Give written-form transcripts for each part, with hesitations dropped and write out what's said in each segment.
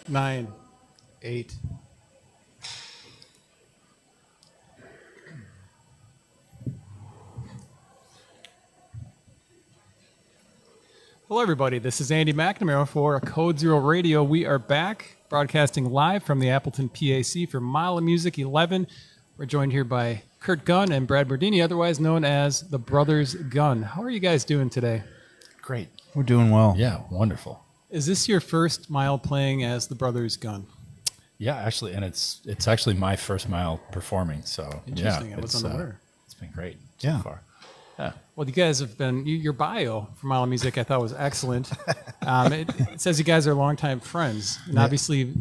9, 8. Hello, everybody. This is Andy McNamara for Code Zero Radio. We are back broadcasting live from the Appleton PAC for Mile of Music 11. We're joined here by Kurt Gunn and Brad Berdini, otherwise known as the Brothers Gunn. How are you guys doing today? Great. We're doing well. Yeah, wonderful. Is this your first Mile playing as the Brothers Gunn? Yeah, actually, and it's actually my first Mile performing. So Interesting. yeah, I was unaware. It's been great Yeah. so far. Yeah. Well, you guys have been, your bio for Mile of Music I thought was excellent. It says you guys are longtime friends. And obviously,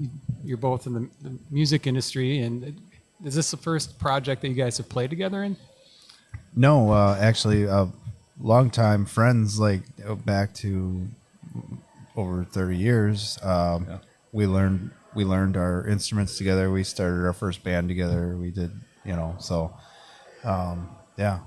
you're both in the music industry. And is this the first project that you guys have played together in? No, actually, longtime friends, like back to over 30 years. We learned our instruments together. We started our first band together. We did, so yeah.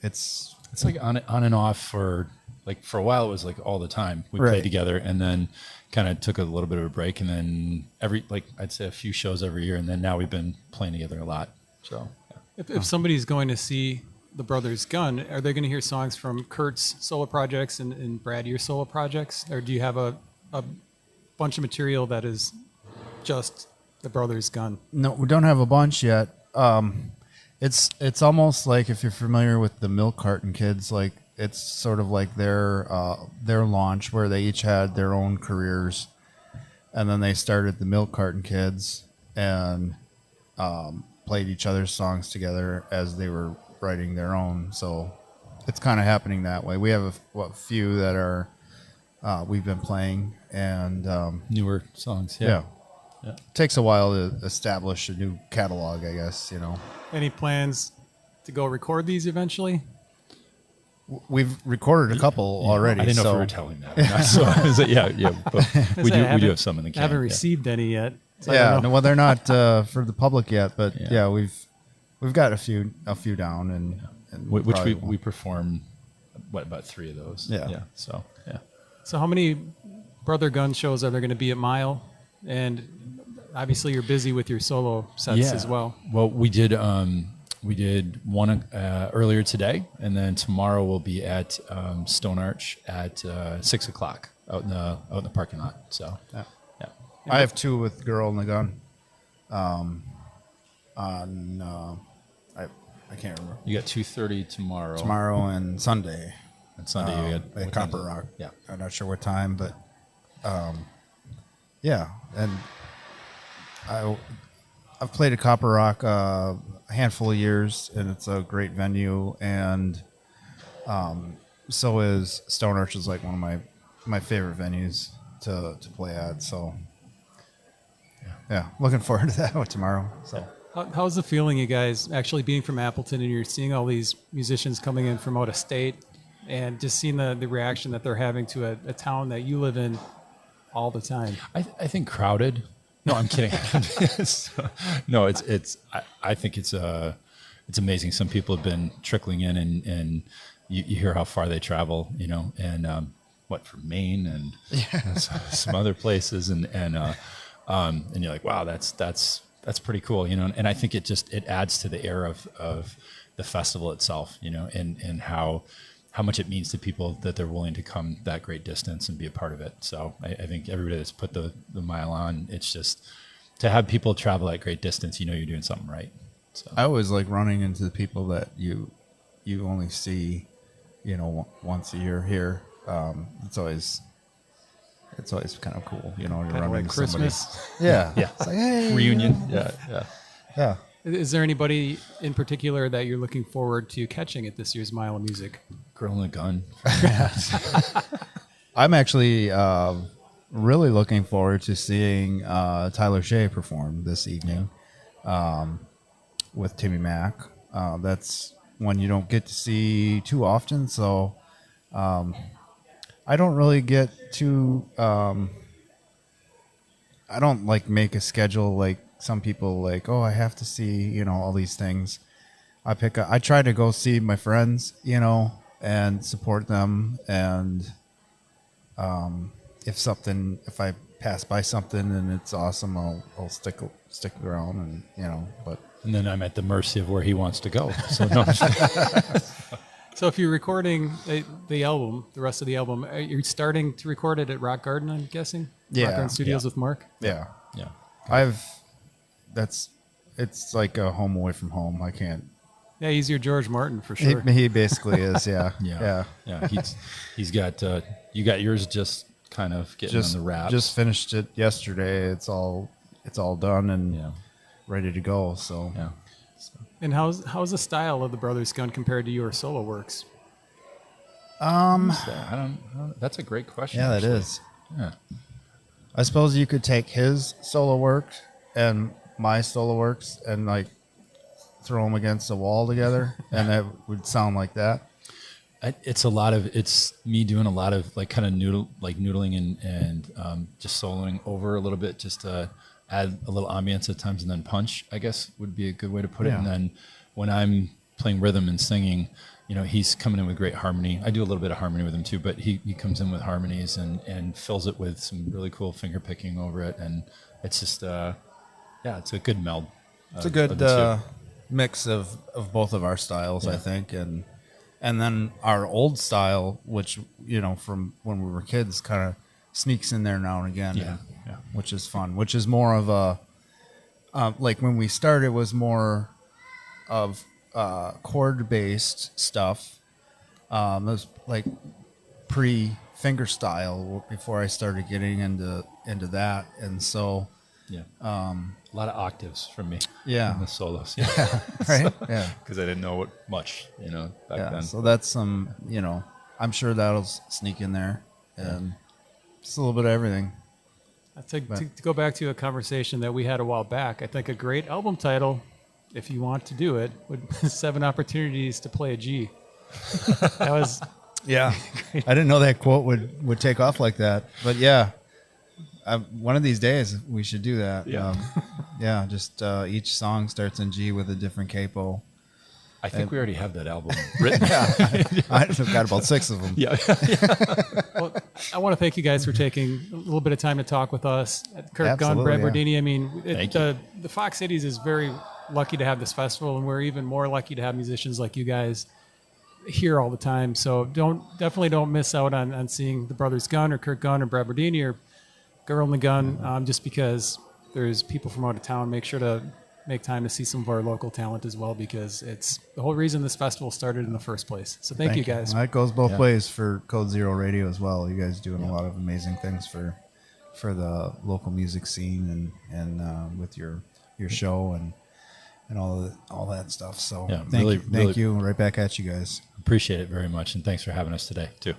It's like on and off for a while. It was like all the time we Right. played together, and then kind of took a little bit of a break, and then I'd say a few shows every year, and then now we've been playing together a lot. So yeah. If somebody's going to see the Brothers Gunn, are they going to hear songs from Kurt's solo projects and Brad, your solo projects? Or do you have a bunch of material that is just the Brothers Gunn? No, we don't have a bunch yet. It's almost like, if you're familiar with the Milk Carton Kids, like it's sort of like their launch, where they each had their own careers, and then they started the Milk Carton Kids and played each other's songs together as they were writing their own. So it's kind of happening that way. We have a few that are we've been playing, and Newer songs. yeah. Yeah. Takes a while to establish a new catalog, I guess. Any plans to go record these eventually? We've recorded a couple already. I didn't know so if we were telling that. So, yeah. But we do have some in the can. I haven't yeah. received any yet. So I yeah, don't know. no, well, they're not for the public yet, but Yeah. yeah, we've got a few down, and Which probably we performed, about 3 of those. Yeah. So yeah. So how many Brother Gunn shows are there going to be at Mile? And obviously you're busy with your solo sets as well. Well, we did one earlier today, and then tomorrow we'll be at Stone Arch at 6 o'clock out in the parking lot. So Yeah. yeah. I have 2 with Girl in the Gun. I can't remember. You got 2:30 tomorrow. Tomorrow and Sunday. And Sunday you got at what Copper time's it? Rock. Yeah. I'm not sure what time, but yeah, and I've played at Copper Rock a handful of years, and it's a great venue, and so is Stone Arch is like one of my favorite venues to play at. So yeah, looking forward to that tomorrow. So How's the feeling, you guys, actually being from Appleton and you're seeing all these musicians coming in from out of state and just seeing the reaction that they're having to a town that you live in all the time? I think crowded. No, I'm kidding. No, I think it's amazing. Some people have been trickling in, and you hear how far they travel, and from Maine and some other places, and you're like, wow, that's pretty cool, And I think it adds to the air of the festival itself, and how much it means to people that they're willing to come that great distance and be a part of it. So I think everybody that's put the mile on, it's just to have people travel that great distance, you're doing something right. So I always like running into the people that you only see, once a year here. It's always kind of cool, you're running like into Christmas. somebody. Yeah, yeah, it's like, hey, reunion. yeah. Is there anybody in particular that you're looking forward to catching at this year's Mile of Music? Girl in a Gun. I'm actually really looking forward to seeing Tyler Shea perform this evening with Timmy Mack. That's one you don't get to see too often, so I don't really get to. I don't make a schedule like some people like. Oh, I have to see all these things. I try to go see my friends, and support them, and if I pass by something and it's awesome, I'll stick around, and but And then I'm at the mercy of where he wants to go. So no, So if you're recording the album, the rest of the album, are you starting to record it at Rock Garden, I'm guessing? Yeah. Rock Garden Studios Yeah. with Mark? yeah, yeah. it's like a home away from home. I can't. Yeah, he's your George Martin for sure. He basically is. Yeah, Yeah. He's got you got yours just kind of getting Just on the wraps. just finished it yesterday. It's all done and yeah. ready to go. So Yeah. And how's the style of the Brothers Gun compared to your solo works? I don't that's a great question. yeah, that actually. is. Yeah. I suppose you could take his solo work and my solo works and like throw them against the wall together, and it would sound like that. It's me doing a lot of like kind of noodling and just soloing over a little bit, just to add a little ambience at times, and then punch, I guess, would be a good way to put it. Yeah. And then when I'm playing rhythm and singing, he's coming in with great harmony. I do a little bit of harmony with him too, but he comes in with harmonies and fills it with some really cool finger picking over it, and it's just it's a good meld. It's a of good the two. mix of both of our styles, I Yeah. think, and then our old style, which from when we were kids, kind of sneaks in there now and again. Yeah, yeah. Which is fun. Which is more of a like when we started was more of chord based stuff. It was like pre finger style before I started getting into that, and so Yeah. A lot of octaves from me. Yeah. In the solos. Yeah. right, yeah. Because I didn't know what much, back Yeah, then. so that's some, I'm sure that'll sneak in there, and just a little bit of everything. To go back to a conversation that we had a while back, I think a great album title, if you want to do it, would be 7 Opportunities to Play a G. That was Yeah, I didn't know that quote would take off like that, but yeah, one of these days we should do that. Yeah. Just each song starts in G with a different capo. I think we already have that album written. I've got about 6 of them. Yeah. Well, I want to thank you guys for taking a little bit of time to talk with us. Kurt Gunn, Absolutely, Brad yeah. Bordini. I mean, Thank the Fox Cities is very lucky to have this festival, and we're even more lucky to have musicians like you guys here all the time. So definitely don't miss out on seeing the Brothers Gunn or Kurt Gunn or Brad Bordini or Girl in the Gun, just because there's people from out of town. Make sure to make time to see some of our local talent as well, because it's the whole reason this festival started in the first place. So thank you guys. That goes both Yeah. ways for Code Zero Radio as well. You guys doing a lot of amazing things for the local music scene and with your show and all that stuff. So Yeah, thank really- you. Right back at you guys. Appreciate it very much. And thanks for having us today, too.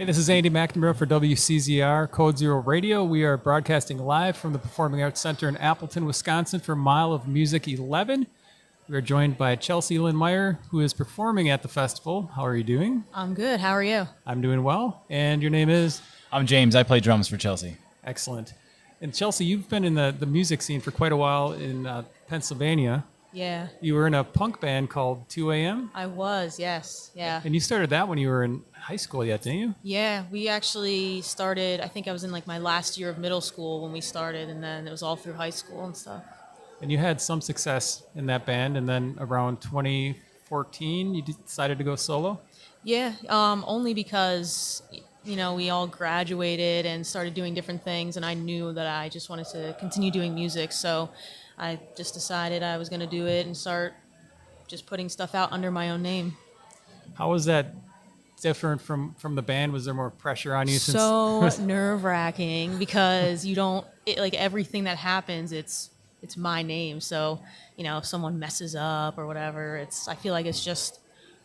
Hey, this is Andy McNamara for WCZR Code Zero Radio. We are broadcasting live from the Performing Arts Center in Appleton, Wisconsin for Mile of Music 11. We are joined by Chelsea Lynn Meyer, who is performing at the festival. How are you doing? I'm good. How are you? I'm doing well. And your name is? I'm James. I play drums for Chelsea. Excellent. And Chelsea, you've been in the music scene for quite a while in Pennsylvania. Yeah, You were in a punk band called 2 a.m. I was. Yes. Yeah. And you started that when you were in high school yet, didn't you? Yeah, we actually started, I think I was in like my last year of middle school when we started, and then it was all through high school and stuff. And you had some success in that band, and then around 2014, you decided to go solo? Yeah, only because, we all graduated and started doing different things, and I knew that I just wanted to continue doing music, so I just decided I was going to do it and start just putting stuff out under my own name. How was that different from the band? Was there more pressure on you? So nerve-wracking because like everything that happens, it's my name. So, if someone messes up or whatever, I feel like it's just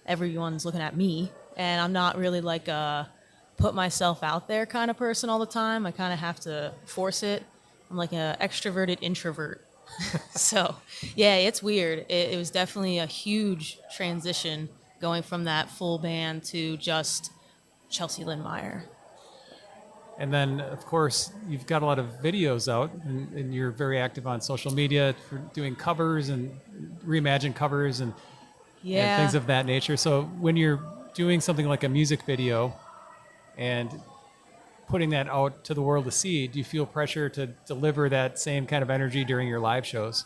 everyone's looking at me, and I'm not really like a put myself out there kind of person all the time. I kind of have to force it. I'm like an extroverted introvert. So, yeah, it's weird. It was definitely a huge transition going from that full band to just Chelsea Lynn Meyer. And then, of course, you've got a lot of videos out, and you're very active on social media for doing covers and reimagined covers and things of that nature. So when you're doing something like a music video and putting that out to the world to see, do you feel pressure to deliver that same kind of energy during your live shows?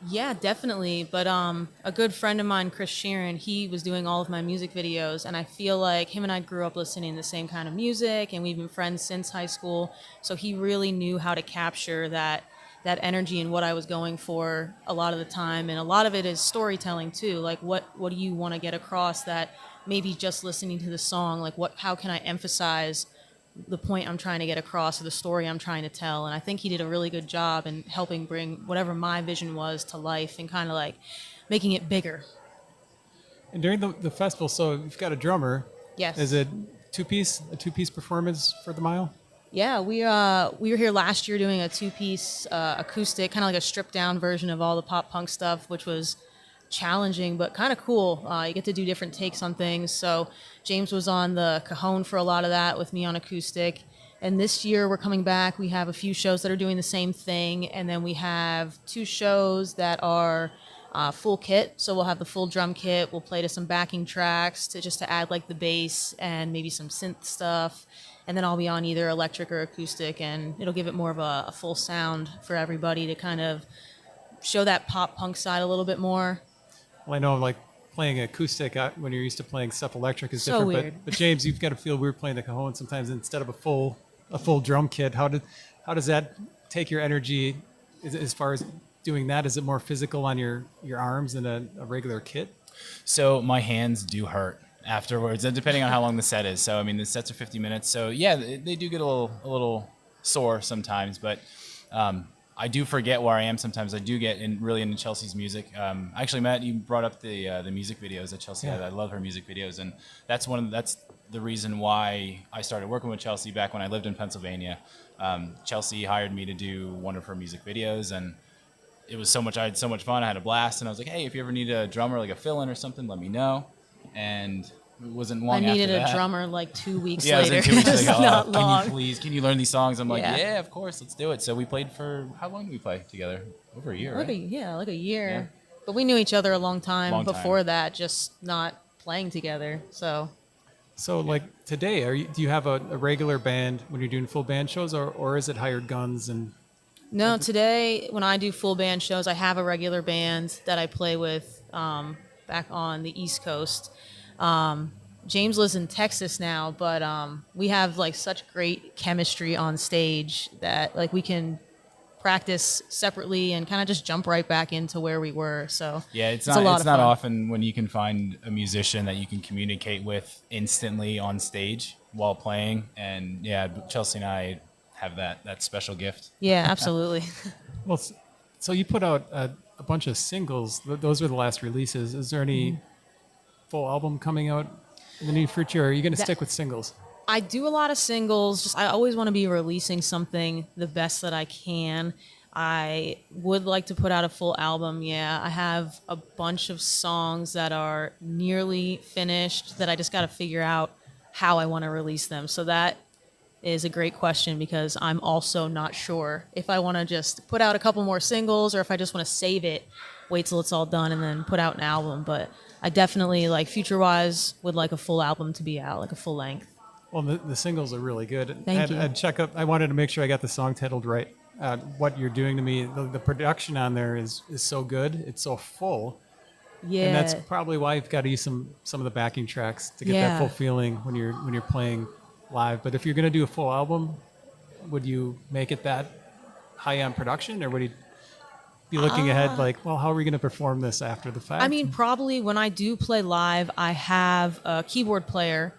Yeah, definitely. But a good friend of mine, Chris Sheeran, he was doing all of my music videos, and I feel like him and I grew up listening to the same kind of music, and we've been friends since high school. So he really knew how to capture that energy and what I was going for a lot of the time. And a lot of it is storytelling too. Like what do you want to get across that maybe just listening to the song, like how can I emphasize the point I'm trying to get across or the story I'm trying to tell. And I think he did a really good job in helping bring whatever my vision was to life and kind of like making it bigger. And during the festival, so you've got a drummer. Yes. Is it a two-piece performance for the mile? Yeah, we were here last year doing a two-piece acoustic, kind of like a stripped-down version of all the pop punk stuff, which was challenging but kind of cool. You get to do different takes on things. So James was on the cajon for a lot of that with me on acoustic. And this year we're coming back. We have a few shows that are doing the same thing, and then we have 2 shows that are full kit. So we'll have the full drum kit. We'll play to some backing tracks to add like the bass and maybe some synth stuff. And then I'll be on either electric or acoustic, and it'll give it more of a full sound for everybody to kind of show that pop punk side a little bit more. Well, I know like playing acoustic when you're used to playing stuff electric is So different. weird. But James, you've got to feel weird playing the cajon sometimes instead of a full drum kit. How does that take your energy as far as doing that? Is it more physical on your arms than a regular kit? So my hands do hurt afterwards, and depending on how long the set is. So I mean, the sets are 50 minutes. So yeah, they do get a little sore sometimes, but I do forget where I am sometimes. I do get really into Chelsea's music. Actually, Matt, you brought up the music videos that Chelsea had. I love her music videos, and that's the reason why I started working with Chelsea back when I lived in Pennsylvania. Chelsea hired me to do one of her music videos, and it was I had so much fun. I had a blast, and I was like, hey, if you ever need a drummer, like a fill-in or something, let me know. And it wasn't long I needed after that. a drummer like 2 weeks Yeah, later. it was in 2 weeks. It was Like, not long. Can you learn these songs? I'm like, Yeah. yeah, of course, let's do it. So we played for, how long did we play together? Over a year, right? Like a year. Yeah. But we knew each other a long time Long time. before that, just not playing together. So like today, do you have a regular band when you're doing full band shows, or is it hired guns? And no, today when I do full band shows, I have a regular band that I play with back on the East Coast. James lives in Texas now, but we have like such great chemistry on stage that like we can practice separately and kind of just jump right back into where we were. So Yeah, it's a lot not of fun. often when you can find a musician that you can communicate with instantly on stage while playing. And yeah, Chelsea and I have that special gift. Yeah, absolutely. well, so you put out a bunch of singles. Those were the last releases. Is there any full album coming out in the near future? Or are you going to stick with singles? I do a lot of singles. Just I always want to be releasing something the best that I can. I would like to put out a full album. Yeah, I have a bunch of songs that are nearly finished that I just got to figure out how I want to release them. So that is a great question because I'm also not sure if I want to just put out a couple more singles or if I just want to save it, wait till it's all done and then put out an album. But I definitely, like, future-wise, would like a full album to be out, like a full length. Well, the singles are really good. Thank you. I'd check up. I wanted to make sure I got the song titled right. What You're Doing to Me, the production on there is so good. It's so full. Yeah. And that's probably why you've got to use some of the backing tracks to get that full feeling when you're playing live. But if you're going to do a full album, would you make it that high on production, or would you be looking ahead like, well, how are we going to perform this after the fact? I mean, probably when I do play live, I have a keyboard player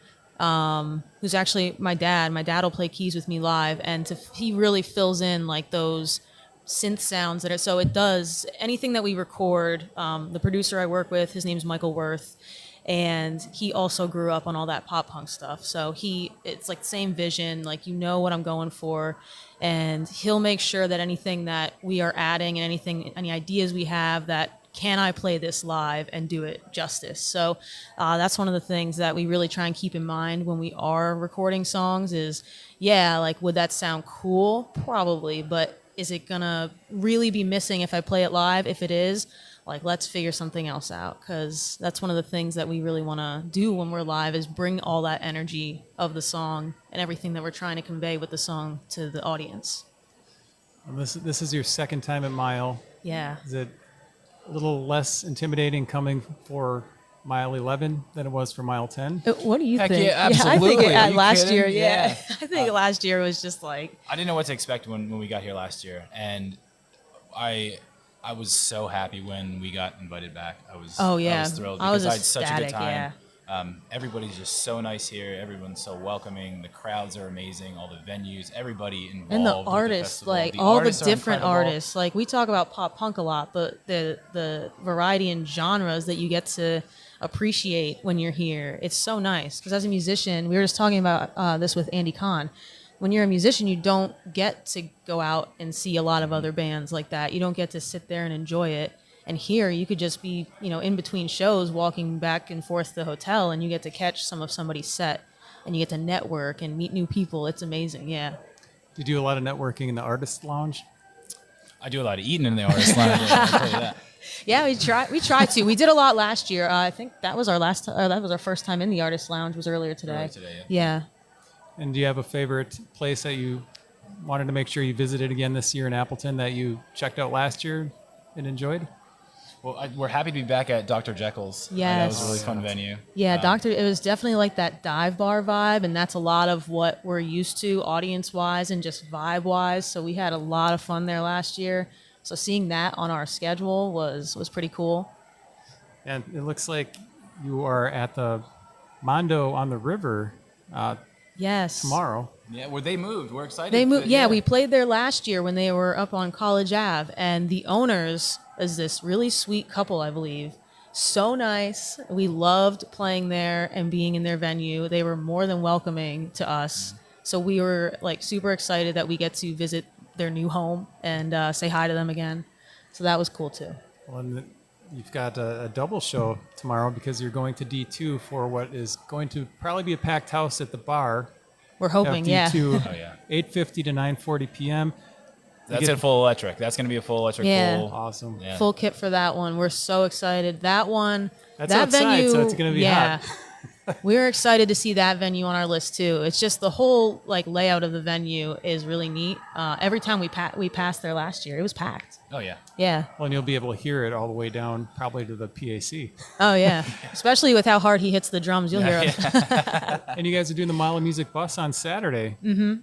who's actually my dad. My dad will play keys with me live, and he really fills in like those synth sounds that are, so it does anything that we record. The producer I work with, his name's Michael Worth, and he also grew up on all that pop punk stuff. So it's like the same vision, like, you know what I'm going for, and he'll make sure that anything that we are adding and any ideas we have, that can I play this live and do it justice. So that's one of the things that we really try and keep in mind when we are recording songs is, yeah, like, would that sound cool? Probably, but is it gonna really be missing if I play it live? If it is, like, let's figure something else out, because that's one of the things that we really want to do when we're live is bring all that energy of the song and everything that we're trying to convey with the song to the audience. And this is your second time at Mile. Yeah. Is it a little less intimidating coming for Mile 11 than it was for Mile 10? What do you Heck think? yeah, I think absolutely. Are you last kidding? year, Yeah. I think last year was just like, I didn't know what to expect when we got here last year, and I was so happy when we got invited back. I was thrilled I was because I had such a good ecstatic, time. yeah. Everybody's just so nice here. Everyone's so welcoming. The crowds are amazing. All the venues, everybody involved. and the with artists, festival. like The all the artists are different incredible. artists. Like, we talk about pop punk a lot, but the variety in genres that you get to appreciate when you're here, it's so nice. Because as a musician, we were just talking about this with Andy Kahn. When you're a musician, you don't get to go out and see a lot of other bands like that. You don't get to sit there and enjoy it. And here, you could just be, in between shows, walking back and forth to the hotel, and you get to catch some of somebody's set, and you get to network and meet new people. It's amazing, yeah. Do you do a lot of networking in the artist lounge? I do a lot of eating in the artist lounge. I'll tell you that. Yeah, we try to. We did a lot last year. I think that was our first time in the artist lounge. Was earlier today. Earlier today, Yeah. And do you have a favorite place that you wanted to make sure you visited again this year in Appleton that you checked out last year and enjoyed? Well, we're happy to be back at Dr. Jekyll's. That Yes. was a really fun venue. Yeah, it was definitely like that dive bar vibe, and that's a lot of what we're used to audience-wise and just vibe-wise. So we had a lot of fun there last year. So seeing that on our schedule was pretty cool. And it looks like you are at the Mondo on the River Yes. tomorrow. Yeah, well, they moved. We're excited. They moved. Yeah, we played there last year when they were up on College Ave, and the owners is this really sweet couple, I believe. So nice. We loved playing there and being in their venue. They were more than welcoming to us. So we were like super excited that we get to visit their new home and say hi to them again. So that was cool too. Well, and you've got a double show tomorrow because you're going to D2 for what is going to probably be a packed house at the bar. We're hoping, yeah. D2, Oh, yeah. 8:50 to 9:40 p.m. That's a full electric. That's going to be a full electric. Yeah. Full, Awesome. Yeah. Full kit for that one. We're so excited. That one, That's that outside, venue, so it's gonna be hot. We're excited to see that venue on our list too. It's just the whole like layout of the venue is really neat. Every time we passed there last year, it was packed. Oh, yeah. Yeah. Well, and you'll be able to hear it all the way down, probably to the PAC. Oh yeah. Especially with how hard he hits the drums, you'll hear it. And you guys are doing the Mile of Music bus on Saturday.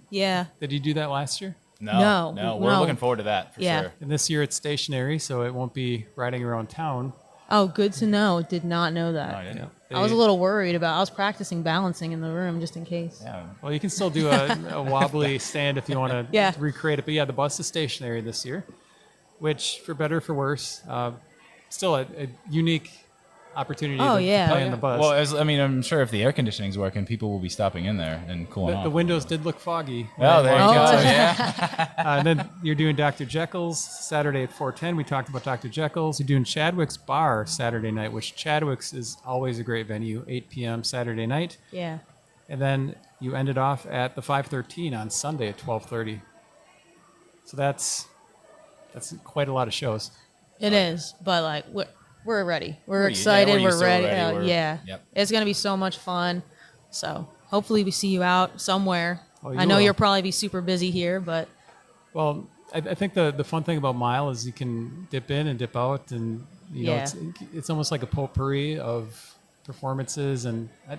Yeah. Did you do that last year? No, We're no. looking forward to that for Yeah. sure. And this year it's stationary, so it won't be riding around town. Oh, good to know. Did not know that. I didn't. I was a little worried about. I was practicing balancing in the room just in case. Yeah. Well, you can still do a wobbly stand if you want to Yeah. recreate it. But yeah, the bus is stationary this year, which for better or for worse, still a unique opportunity Oh, to yeah. play on the bus. Well, I'm sure if the air conditioning's working, people will be stopping in there and cooling off. The windows did look foggy. Oh, there you Oh, go. yeah. Yeah. And then you're doing Dr. Jekyll's Saturday at 4:10. We talked about Dr. Jekyll's. You're doing Chadwick's Bar Saturday night, which Chadwick's is always a great venue, 8 p.m. Saturday night. Yeah. And then you ended off at the 513 on Sunday at 12:30. So that's quite a lot of shows. It is, but like we're ready. We're We're- excited. yeah, we're we're so ready. ready. We're- Yeah, yep. it's gonna be so much fun. So hopefully we see you out somewhere. Oh, I you know will. you'll probably be super busy here, but Well, I think the fun thing about Mile is you can dip in and dip out, and you know Yeah. it's almost like a potpourri of performances. And I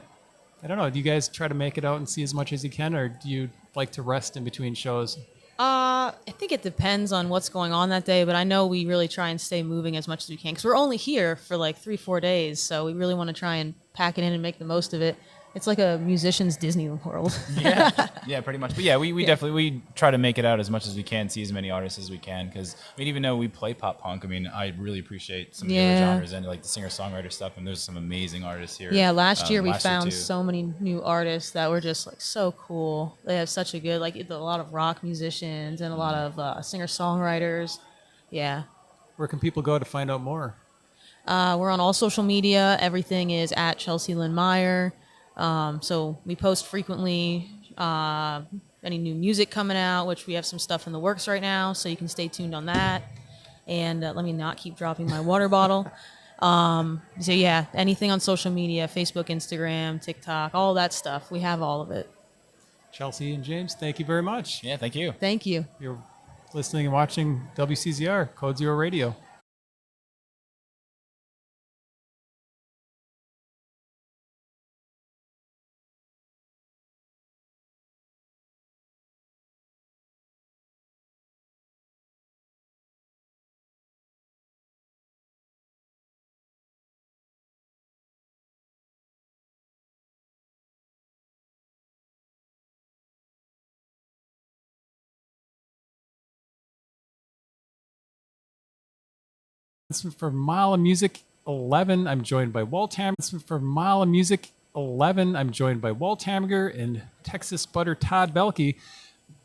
don't know. Do you guys try to make it out and see as much as you can, or do you like to rest in between shows? I think it depends on what's going on that day. But I know we really try and stay moving as much as we can because we're only here for like 3-4 days, so we really want to try and pack it in and make the most of it. It's like a musician's Disney World. Yeah, pretty much. But yeah, we definitely try to make it out as much as we can, see as many artists as we can. Because even though we play pop punk, I really appreciate some of the other Yeah. genres and like the singer-songwriter stuff. And there's some amazing artists here. Yeah, last year we last year found too. so many new artists that were just like so cool. They have such a good a lot of rock musicians and a lot of singer songwriters. Yeah, Where can people go to find out more? we're on all social media. Everything is at Chelsea Lynn Meyer. So we post frequently. Any new music coming out, which we have some stuff in the works right now, so you can stay tuned on that. And let me not keep dropping my water bottle. So yeah, anything on social media, Facebook, Instagram, TikTok, all that stuff. We have all of it. Chelsea and James, thank you very much. Yeah, thank you. Thank you. You're listening and watching WCZR, Code Zero Radio. This is for Mile of Music 11. I'm joined by Walt Hammer. This is for Mile of Music 11. I'm joined by Walt Hammer and Texas Butter Todd Belke.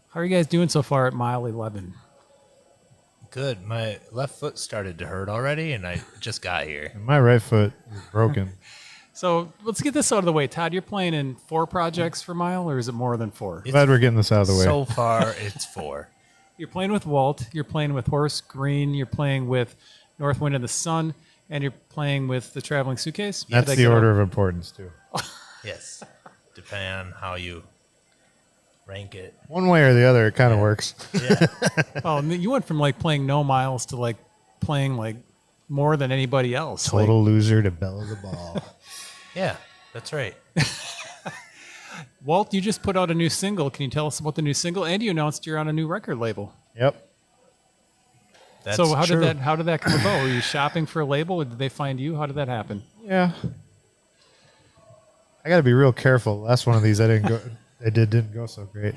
How are you guys doing so far at Mile 11? Good. My left foot started to hurt already, and I just got here. And my right foot is broken. So let's get this out of the way. Todd, you're playing in 4 projects for Mile, or is it more than 4? Glad we're getting this out of the way. So far, it's 4. You're playing with Walt, you're playing with Horace Green, you're playing with North Wind and the Sun, and you're playing with the Traveling Suitcase? That's Did I the get order all- of importance, too. Yes. Depending on how you rank it. One way or the other, it kind of works. Yeah. Oh, and you went from like playing no miles to like playing like more than anybody else. Like, Total loser to bell of the ball. Yeah, that's right. Walt, you just put out a new single. Can you tell us about the new single? And you announced you're on a new record label. Yep. That's So how true. did that come about? Were you shopping for a label, or did they find you? How did that happen? Yeah. I got to be real careful. Last one of these, didn't go so great.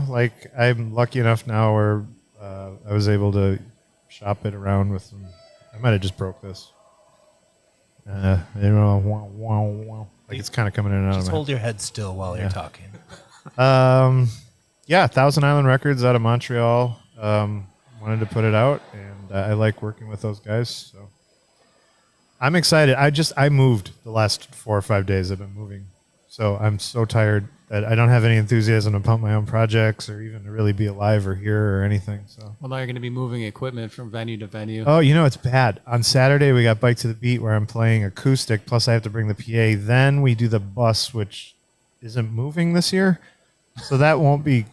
Like I'm lucky enough now where I was able to shop it around with some. I might have just broke this. Like it's kind of coming in and out Just of my. hold your head still while you're talking. Yeah, Thousand Island Records out of Montreal. Wanted to put it out, and I like working with those guys. So I'm excited. I moved the last 4 or 5 days. I've been moving, so I'm so tired that I don't have any enthusiasm to pump my own projects or even to really be alive or here or anything. So. Well, now you're going to be moving equipment from venue to venue. Oh, it's bad. On Saturday, we got Bike to the Beat where I'm playing acoustic, plus I have to bring the PA. Then we do the bus, which isn't moving this year. So that won't be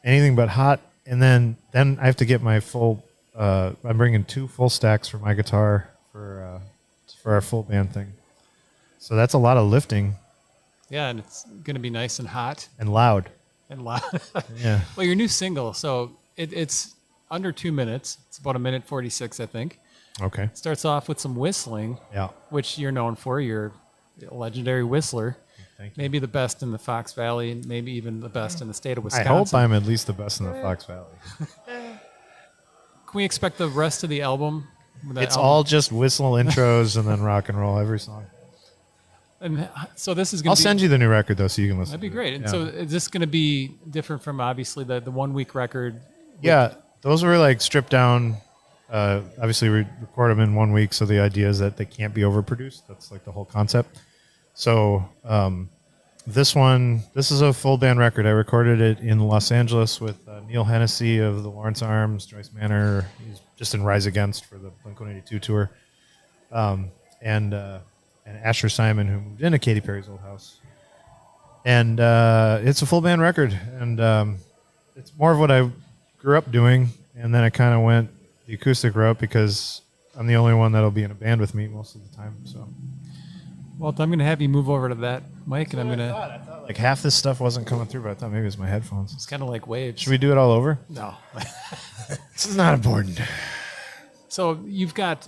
anything but hot. And then I have to get my full, I'm bringing 2 full stacks for my guitar for our full band thing. So that's a lot of lifting Yeah, and it's going to be nice and hot and loud. and loud. Yeah. Well, your new single, so it's under 2 minutes. It's about 1:46, I think. Okay. It starts off with some whistling, Yeah. which you're known for. You're a legendary whistler. Thank you. Maybe the best in the Fox Valley, and maybe even the best in the state of I Wisconsin. hope I'm at least the best in the Fox Valley. Can we expect the rest of the album That It's album. all just whistle intros and then rock and roll every song. And so this is going I'll to be. send you the new record though, so you can listen. That'd be to great. It. And Yeah. so is this going to be different from obviously the 1 week record? Yeah, those were like stripped down. Obviously, we record them in 1 week, so the idea is that they can't be overproduced. That's like the whole concept. So this is a full band record. I recorded it in Los Angeles with Neil Hennessy of the Lawrence Arms, Joyce Manor. He's just in Rise Against for the Blink-182 tour, and Asher Simon, who moved into Katy Perry's old house. And it's a full band record, and it's more of what I grew up doing, and then I kind of went the acoustic route because I'm the only one that'll be in a band with me most of the time. So, Well, I'm going to have you move over to that mic, and I'm going to. I thought like half this stuff wasn't coming through, but I thought maybe it was my headphones. It's kind of like waves. Should we do it all over? No. This is not important. So you've got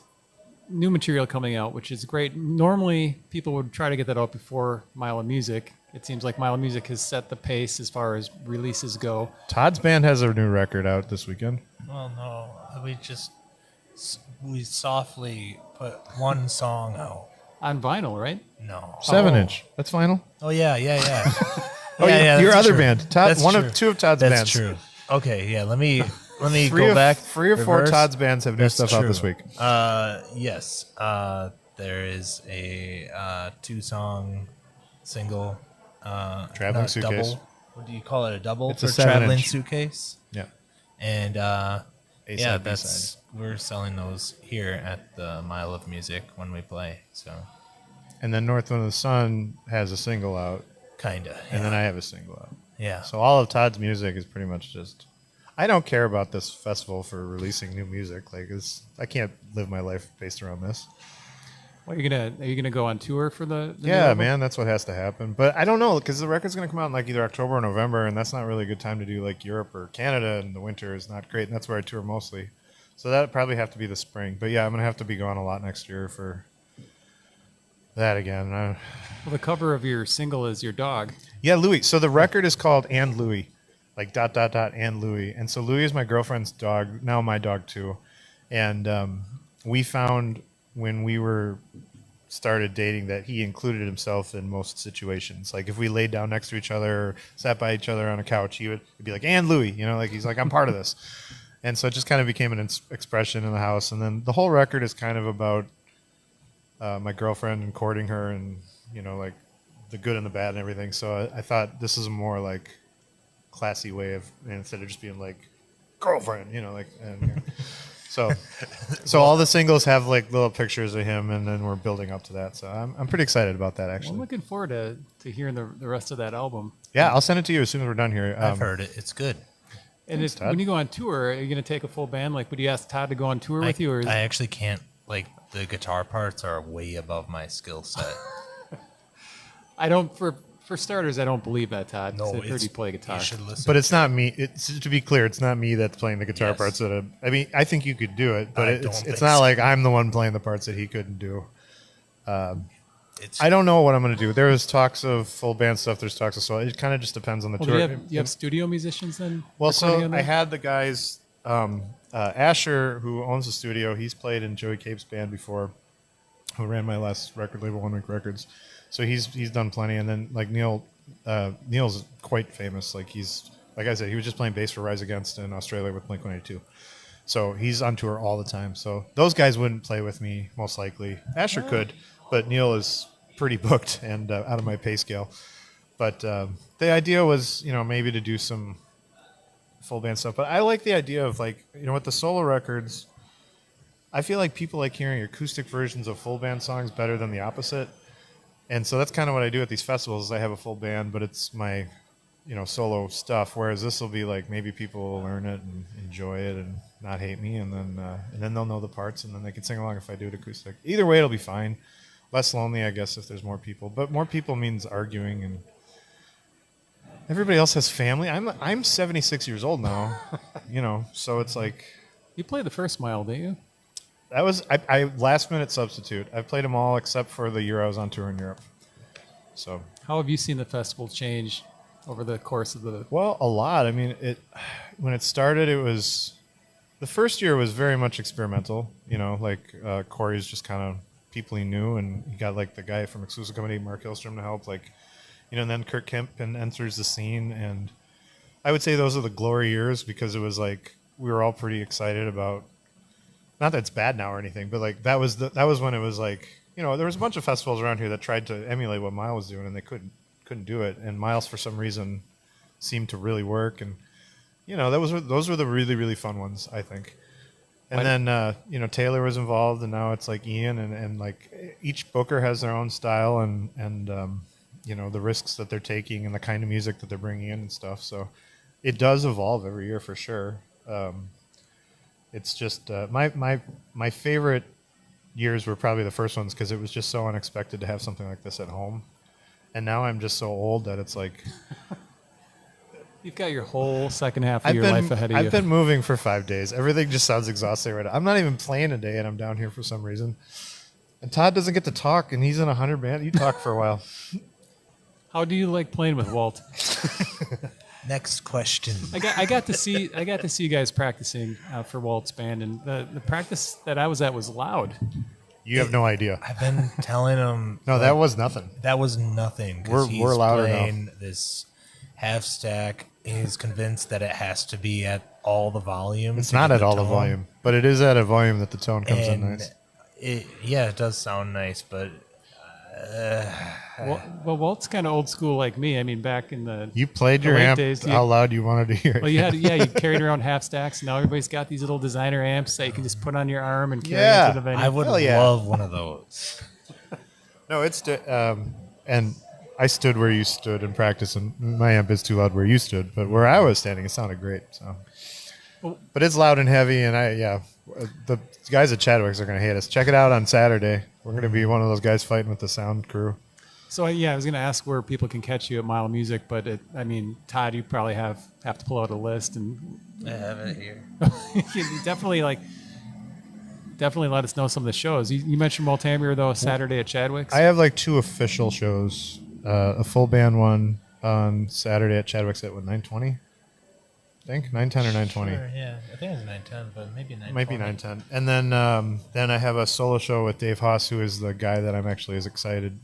new material coming out, which is great. Normally, people would try to get that out before Mile of Music. It seems like Mile of Music has set the pace as far as releases go. Todd's band has a new record out this weekend. Well, no, we softly put one song out. On vinyl, right? No. 7-inch. That's vinyl. Oh yeah. Oh, yeah, your that's other true. band. Todd, That's one true. of two of Todd's That's bands. true. Okay, yeah. Let me Three go of, back. 3 or 4 reverse. Todd's bands have new That's stuff out true. this week. Yes. There is a 2-song single. Traveling not Suitcase. Double. What do you call it? A double It's a for Traveling 7-inch. Suitcase. Yeah. And A-side, yeah, B-side. we're selling those here at the Mile of Music when we play. So And then Northwind of the Sun has a single out, kinda. and then I have a single out. Yeah. So all of Todd's music is pretty much just. I don't care about this festival for releasing new music. Like, I can't live my life based around this. Well, are you gonna go on tour for the new Yeah, album? man, that's what has to happen. But I don't know because the record's going to come out in like either October or November, and that's not really a good time to do like Europe or Canada, and the winter is not great, and that's where I tour mostly. So that probably have to be the spring. But yeah, I'm going to have to be gone a lot next year for that again. Well, the cover of your single is your dog. Yeah, Louis. So the record is called And Louis, like ... and Louis. And so Louis is my girlfriend's dog, now my dog too. And we found when we started dating that he included himself in most situations. Like if we laid down next to each other or sat by each other on a couch, he'd be like, And Louis, like he's like, I'm part of this. And so it just kind of became an expression in the house. And then the whole record is kind of about my girlfriend and courting her and, like the good and the bad and everything. So I thought this is a more like classy way of, instead of just being like girlfriend, so all the singles have like little pictures of him, and then we're building up to that. So I'm pretty excited about that Well, actually. I'm looking forward to hearing the rest of that album. Yeah, I'll send it to you as soon as we're done here. I've heard it. It's good. And Thanks, Todd. when you go on tour, are you going to take a full band? Like, would you ask Todd to go on tour with you? Or is I actually can't. Like the guitar parts are way above my skill set. I don't. For starters, I don't believe that, Todd. 'cause No, I've heard you play guitar. You should listen. But it's not me. It's to be clear, it's not me that's playing the guitar Yes. parts. I mean, I think you could do it, but I it's don't it's think not so. like I'm the one playing the parts that he couldn't do. It's I don't know what I'm going to do. There's talks of full band stuff. There's talks of solo. It kind of just depends on the Well, do tour. you have studio musicians then? Well, recording so on I that? had the guys, Asher, who owns the studio. He's played in Joey Cape's band before, who ran my last record label, 1 Week Records. So he's done plenty. And then like Neil's quite famous. Like like I said, he was just playing bass for Rise Against in Australia with Blink-182. So he's on tour all the time. So those guys wouldn't play with me most likely. Asher could, but Neil is pretty booked and out of my pay scale. But the idea was, maybe to do some full band stuff. But I like the idea of like, with the solo records, I feel like people like hearing acoustic versions of full band songs better than the opposite. And so that's kind of what I do at these festivals. Is I have a full band, but it's my, solo stuff. Whereas this will be like maybe people will learn it and enjoy it and not hate me, and then they'll know the parts, and then they can sing along if I do it acoustic. Either way, it'll be fine. Less lonely, I guess, if there's more people. But more people means arguing, and everybody else has family. I'm 76 years old now, so it's like You played the first Mile, didn't you? that was I last minute substitute. I played them all except for the year I was on tour in Europe. So How have you seen the festival change over the course of the? well, a lot. I mean, when it started, it was the first year was very much experimental. Like Corey's just kind of people he knew, and he got like the guy from Exclusive Company, Mark Hillstrom, to help. Like, and then Kurt Kemp enters the scene, and I would say those are the glory years because it was like we were all pretty excited about. Not that it's bad now or anything, but like that was when it was like there was a bunch of festivals around here that tried to emulate what Mile was doing, and they couldn't do it. And Miles for some reason seemed to really work, and those were the really really fun ones, I think. And then Taylor was involved, and now it's like Ian, and like each booker has their own style, and the risks that they're taking and the kind of music that they're bringing in and stuff. So it does evolve every year for sure. It's just my favorite years were probably the first ones because it was just so unexpected to have something like this at home. And now I'm just so old that it's like You've got your whole second half of your life ahead of you. I've been moving for 5 days. Everything just sounds exhausting right now. I'm not even playing a day, and I'm down here for some reason. And Todd doesn't get to talk, and he's in 100 band. You talk for a while. How do you like playing with Walt? Next question. I got to see you guys practicing for Walt's band, and the practice that I was at was loud. You have no idea. I've been telling him. No, that was nothing. That was nothing. 'Cause We're louder now. playing this half stack. He's convinced that it has to be at all the volume. It's not at all the volume, but it is at a volume that the tone comes in nice. It does sound nice, but Well, Walt's kind of old school like me. I mean, back in the You played the your late amp days, how loud you wanted to hear it. Well, you carried around half stacks. Now everybody's got these little designer amps that you can just put on your arm and carry Yeah. into the venue. I would Hell yeah. love one of those. No, it's and I stood where you stood in practice, and my amp is too loud where you stood, but where I was standing, it sounded great. So, but it's loud and heavy, and the guys at Chadwick's are going to hate us. Check it out on Saturday. We're going to be one of those guys fighting with the sound crew. So I was going to ask where people can catch you at Mile Music, but Todd, you probably have to pull out a list, and I have it here. you definitely let us know some of the shows. You mentioned Multamir though, Saturday at Chadwick's. I have like 2 official shows. A full band one on Saturday at Chadwick's at 9:20. I think 9:10 or 9:20. Sure, yeah, I think it's 9:10, but maybe 9:20. Might be 9:10. And then I have a solo show with Dave Haas, who is the guy that I'm actually as excited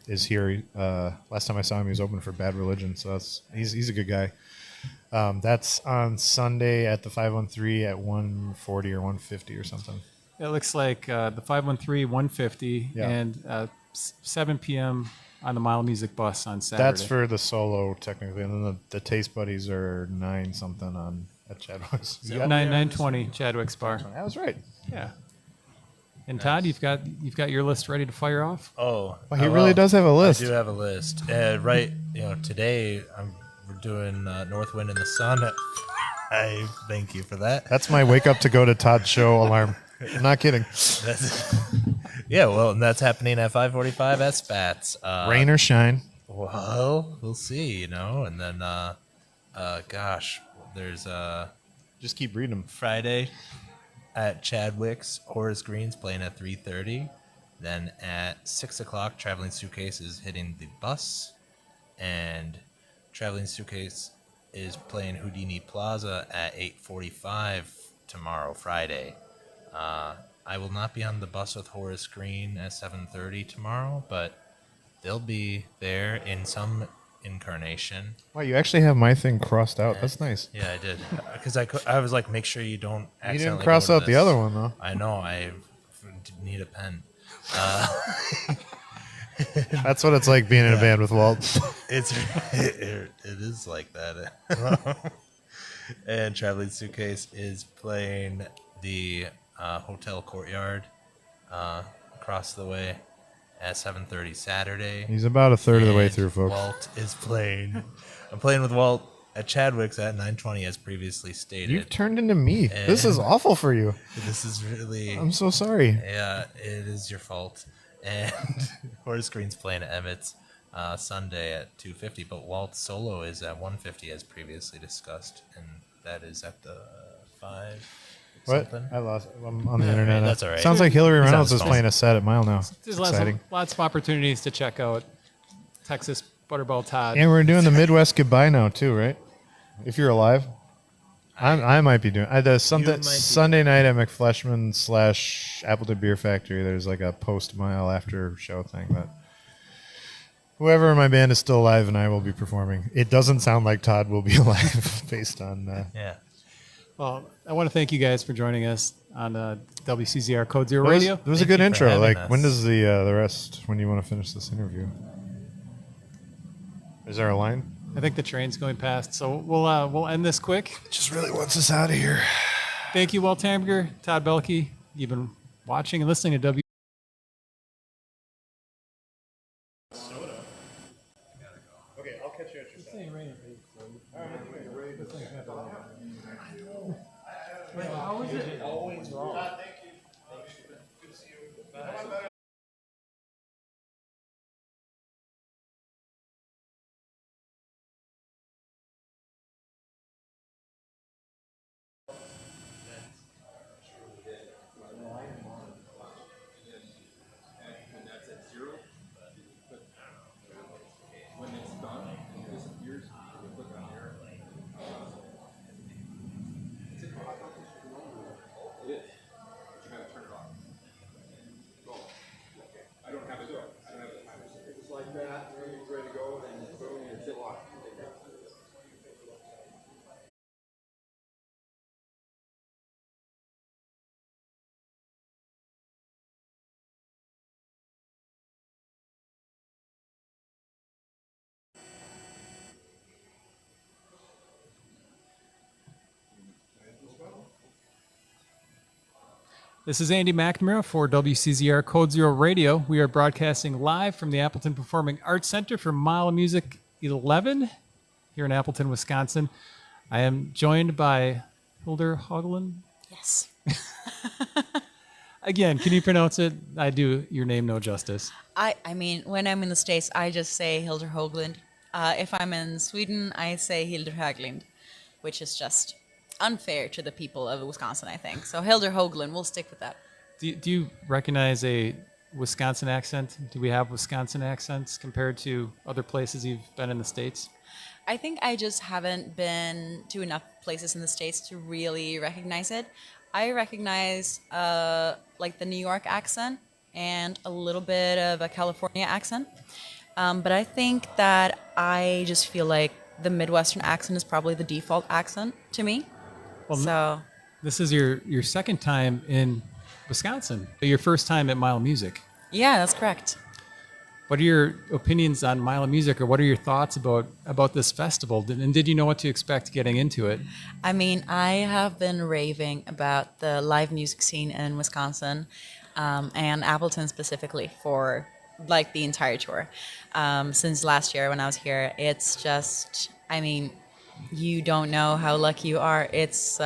is here. Last time I saw him, he was opening for Bad Religion, so he's a good guy. That's on Sunday at the 513 at 140 or 150 or something. It looks like the 513, 150, Yeah. and 7 p.m. on the Mile Music bus on Saturday. That's for the solo, technically, and then the Taste Buddies are 9 something at Chadwick's. 920 Chadwick's Bar. That was right. Yeah. And Todd, you've got your list ready to fire off. Oh, Well, he really does have a list. I do have a list. Today we're doing North Wind in the Sun. I thank you for that. That's my wake up to go to Todd's show alarm. I'm not kidding. Yeah, well, and that's happening at 5:45 at Spats. Rain or shine. Well, we'll see, and then, there's Just keep reading them. Friday at Chadwick's. Horace Green's playing at 3:30. Then at 6 o'clock, Traveling Suitcase is hitting the bus, and Traveling Suitcase is playing Houdini Plaza at 8:45 tomorrow, Friday. I will not be on the bus with Horace Green at 7:30 tomorrow, but they'll be there in some incarnation. Wow, you actually have my thing crossed out. That's nice. Yeah, I did. Because I was like, make sure you don't You accidentally didn't cross go to out the this. other one, though. I know. I need a pen. That's what it's like being in a band with Walt. It is like that. And Traveling Suitcase is playing the Hotel Courtyard across the way at 7:30 Saturday. He's about a third of the way And through, folks. Walt is playing. I'm playing with Walt at Chadwick's at 9:20, as previously stated. You've turned into me. This is awful for you. This is really. I'm so sorry. Yeah, it is your fault. And Horace Green's playing at Emmett's Sunday at 2:50, but Walt's solo is at 1:50, as previously discussed, and that is at the 5. What? Something. I lost. I'm on the internet. that's all right. Sounds like Hillary He's on Reynolds his is phone. playing a set at Mile now. There's Exciting. lots of opportunities to check out Texas Butterball Todd. And we're doing the Midwest Goodbye now, too, right? If you're alive. I might be doing the Sunday, might be Sunday night at McFleshman / Appleton Beer Factory. There's like a post mile after show thing that whoever in my band is still alive and I will be performing. It doesn't sound like Todd will be alive based on. Yeah. Well, I want to thank you guys for joining us on WCZR Code Zero It was, Radio. it was a Thank good you for intro. having Like, us. when does the rest? When do you want to finish this interview? Is there a line? I think the train's going past, so we'll end this quick. Just really wants us out of here. Thank you, Walt Tamger, Todd Belke. You've been watching and listening to W. Okay, I'll catch you at your side. How is it always wrong? Thank you. Good to see you. This is Andy McNamara for WCZR Code Zero Radio. We are broadcasting live from the Appleton Performing Arts Center for Mile of Music 11 here in Appleton, Wisconsin. I am joined by Hildur Haugland. Yes. Again, can you pronounce it? I do your name no justice. I mean, when I'm in the States, I just say Hildur Höglund. If I'm in Sweden, I say Hildur Höglund, which is just unfair to the people of Wisconsin, I think. So Hildur Höglund, we'll stick with that. Do you recognize a Wisconsin accent? Do we have Wisconsin accents compared to other places you've been in the States? I think I just haven't been to enough places in the States to really recognize it. I recognize like the New York accent and a little bit of a California accent. But I think that I just feel like the Midwestern accent is probably the default accent to me. Well, So This is your second time in Wisconsin, but your first time at Mile of Music. yeah, that's correct. What are your opinions on Mile of Music, or what are your thoughts about this festival? And did you know what to expect getting into it? I mean, I have been raving about the live music scene in Wisconsin and Appleton specifically for like the entire tour. Since last year when I was here, it's just, I mean, you don't know how lucky you are. It's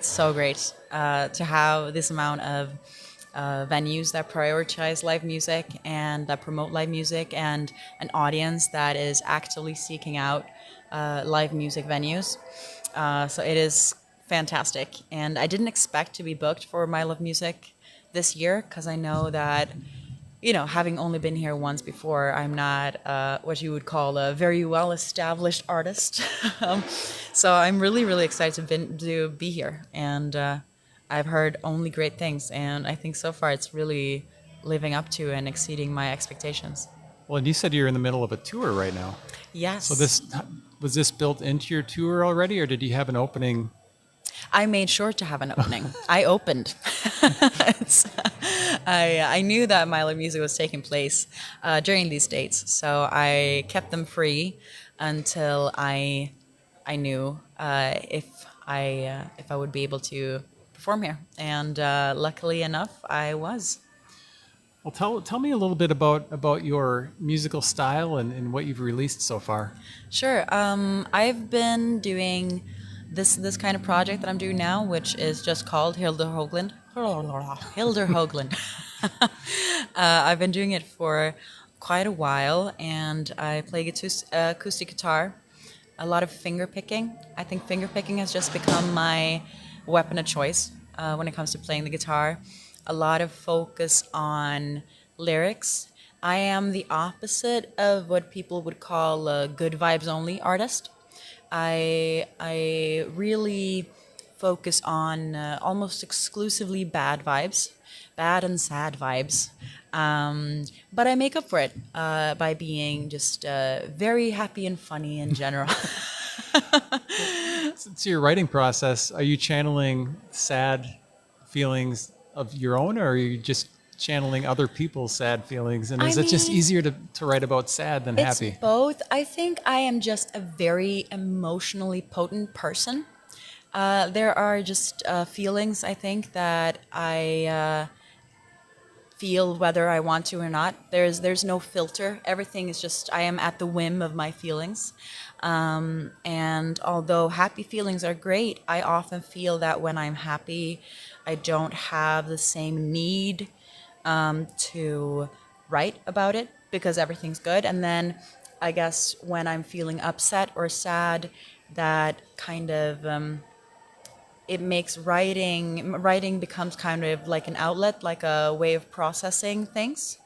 so great to have this amount of venues that prioritize live music and that promote live music, and an audience that is actively seeking out live music venues. So it is fantastic. And I didn't expect to be booked for My Love Music this year because I know that, you know, having only been here once before, I'm not what you would call a very well-established artist. So I'm really, really excited to be here. And I've heard only great things. And I think so far it's really living up to and exceeding my expectations. Well, and you said you're in the middle of a tour right now. Yes. So was this built into your tour already, or did you have an opening? I made sure to have an opening. I opened. I knew that My Love Music was taking place during these dates, so I kept them free until I knew if I would be able to perform here. And luckily enough, I was. Well, tell me a little bit about your musical style and what you've released so far. Sure. I've been doing this kind of project that I'm doing now, which is just called Hildur Höglund. Hildur Höglund. I've been doing it for quite a while, and I play acoustic guitar, a lot of finger picking. I think finger picking has just become my weapon of choice when it comes to playing the guitar. A lot of focus on lyrics. I am the opposite of what people would call a good vibes only artist. I really focus on almost exclusively bad and sad vibes. But I make up for it by being just very happy and funny in general. So your writing process, are you channeling sad feelings of your own, or are you just channeling other people's sad feelings? And I is it just mean, easier to write about sad than It's happy? both. I think I am just a very emotionally potent person. There are just feelings, I think, that I feel whether I want to or not. There's no filter. Everything is just I am at the whim of my feelings. And although happy feelings are great, I often feel that when I'm happy, I don't have the same need to write about it because everything's good. And then I guess when I'm feeling upset or sad, that kind of it makes writing becomes kind of like an outlet, like a way of processing things.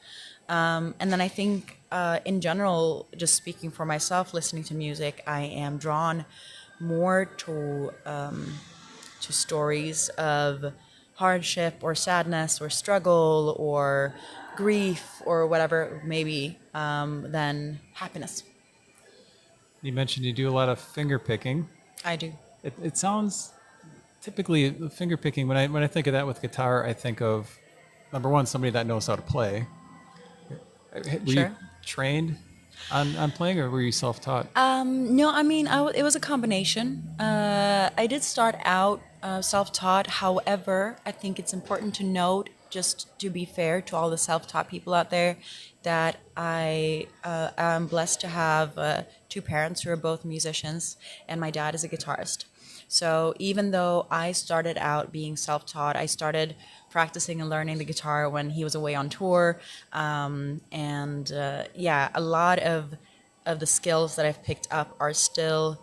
And then I think in general, just speaking for myself, listening to music, I am drawn more to stories of hardship or sadness or struggle or grief or whatever it may be than happiness. You mentioned you do a lot of finger picking. I do. It sounds typically finger picking. When I think of that with guitar, I think of number one, somebody that knows how to play. Were you Sure. trained on playing, or were you self-taught? No, I mean, it was a combination. I did start out self-taught. However, I think it's important to note, just to be fair to all the self-taught people out there, that I am blessed to have two parents who are both musicians, and my dad is a guitarist. So even though I started out being self-taught, I started practicing and learning the guitar when he was away on tour. Yeah, a lot of the skills that I've picked up are still,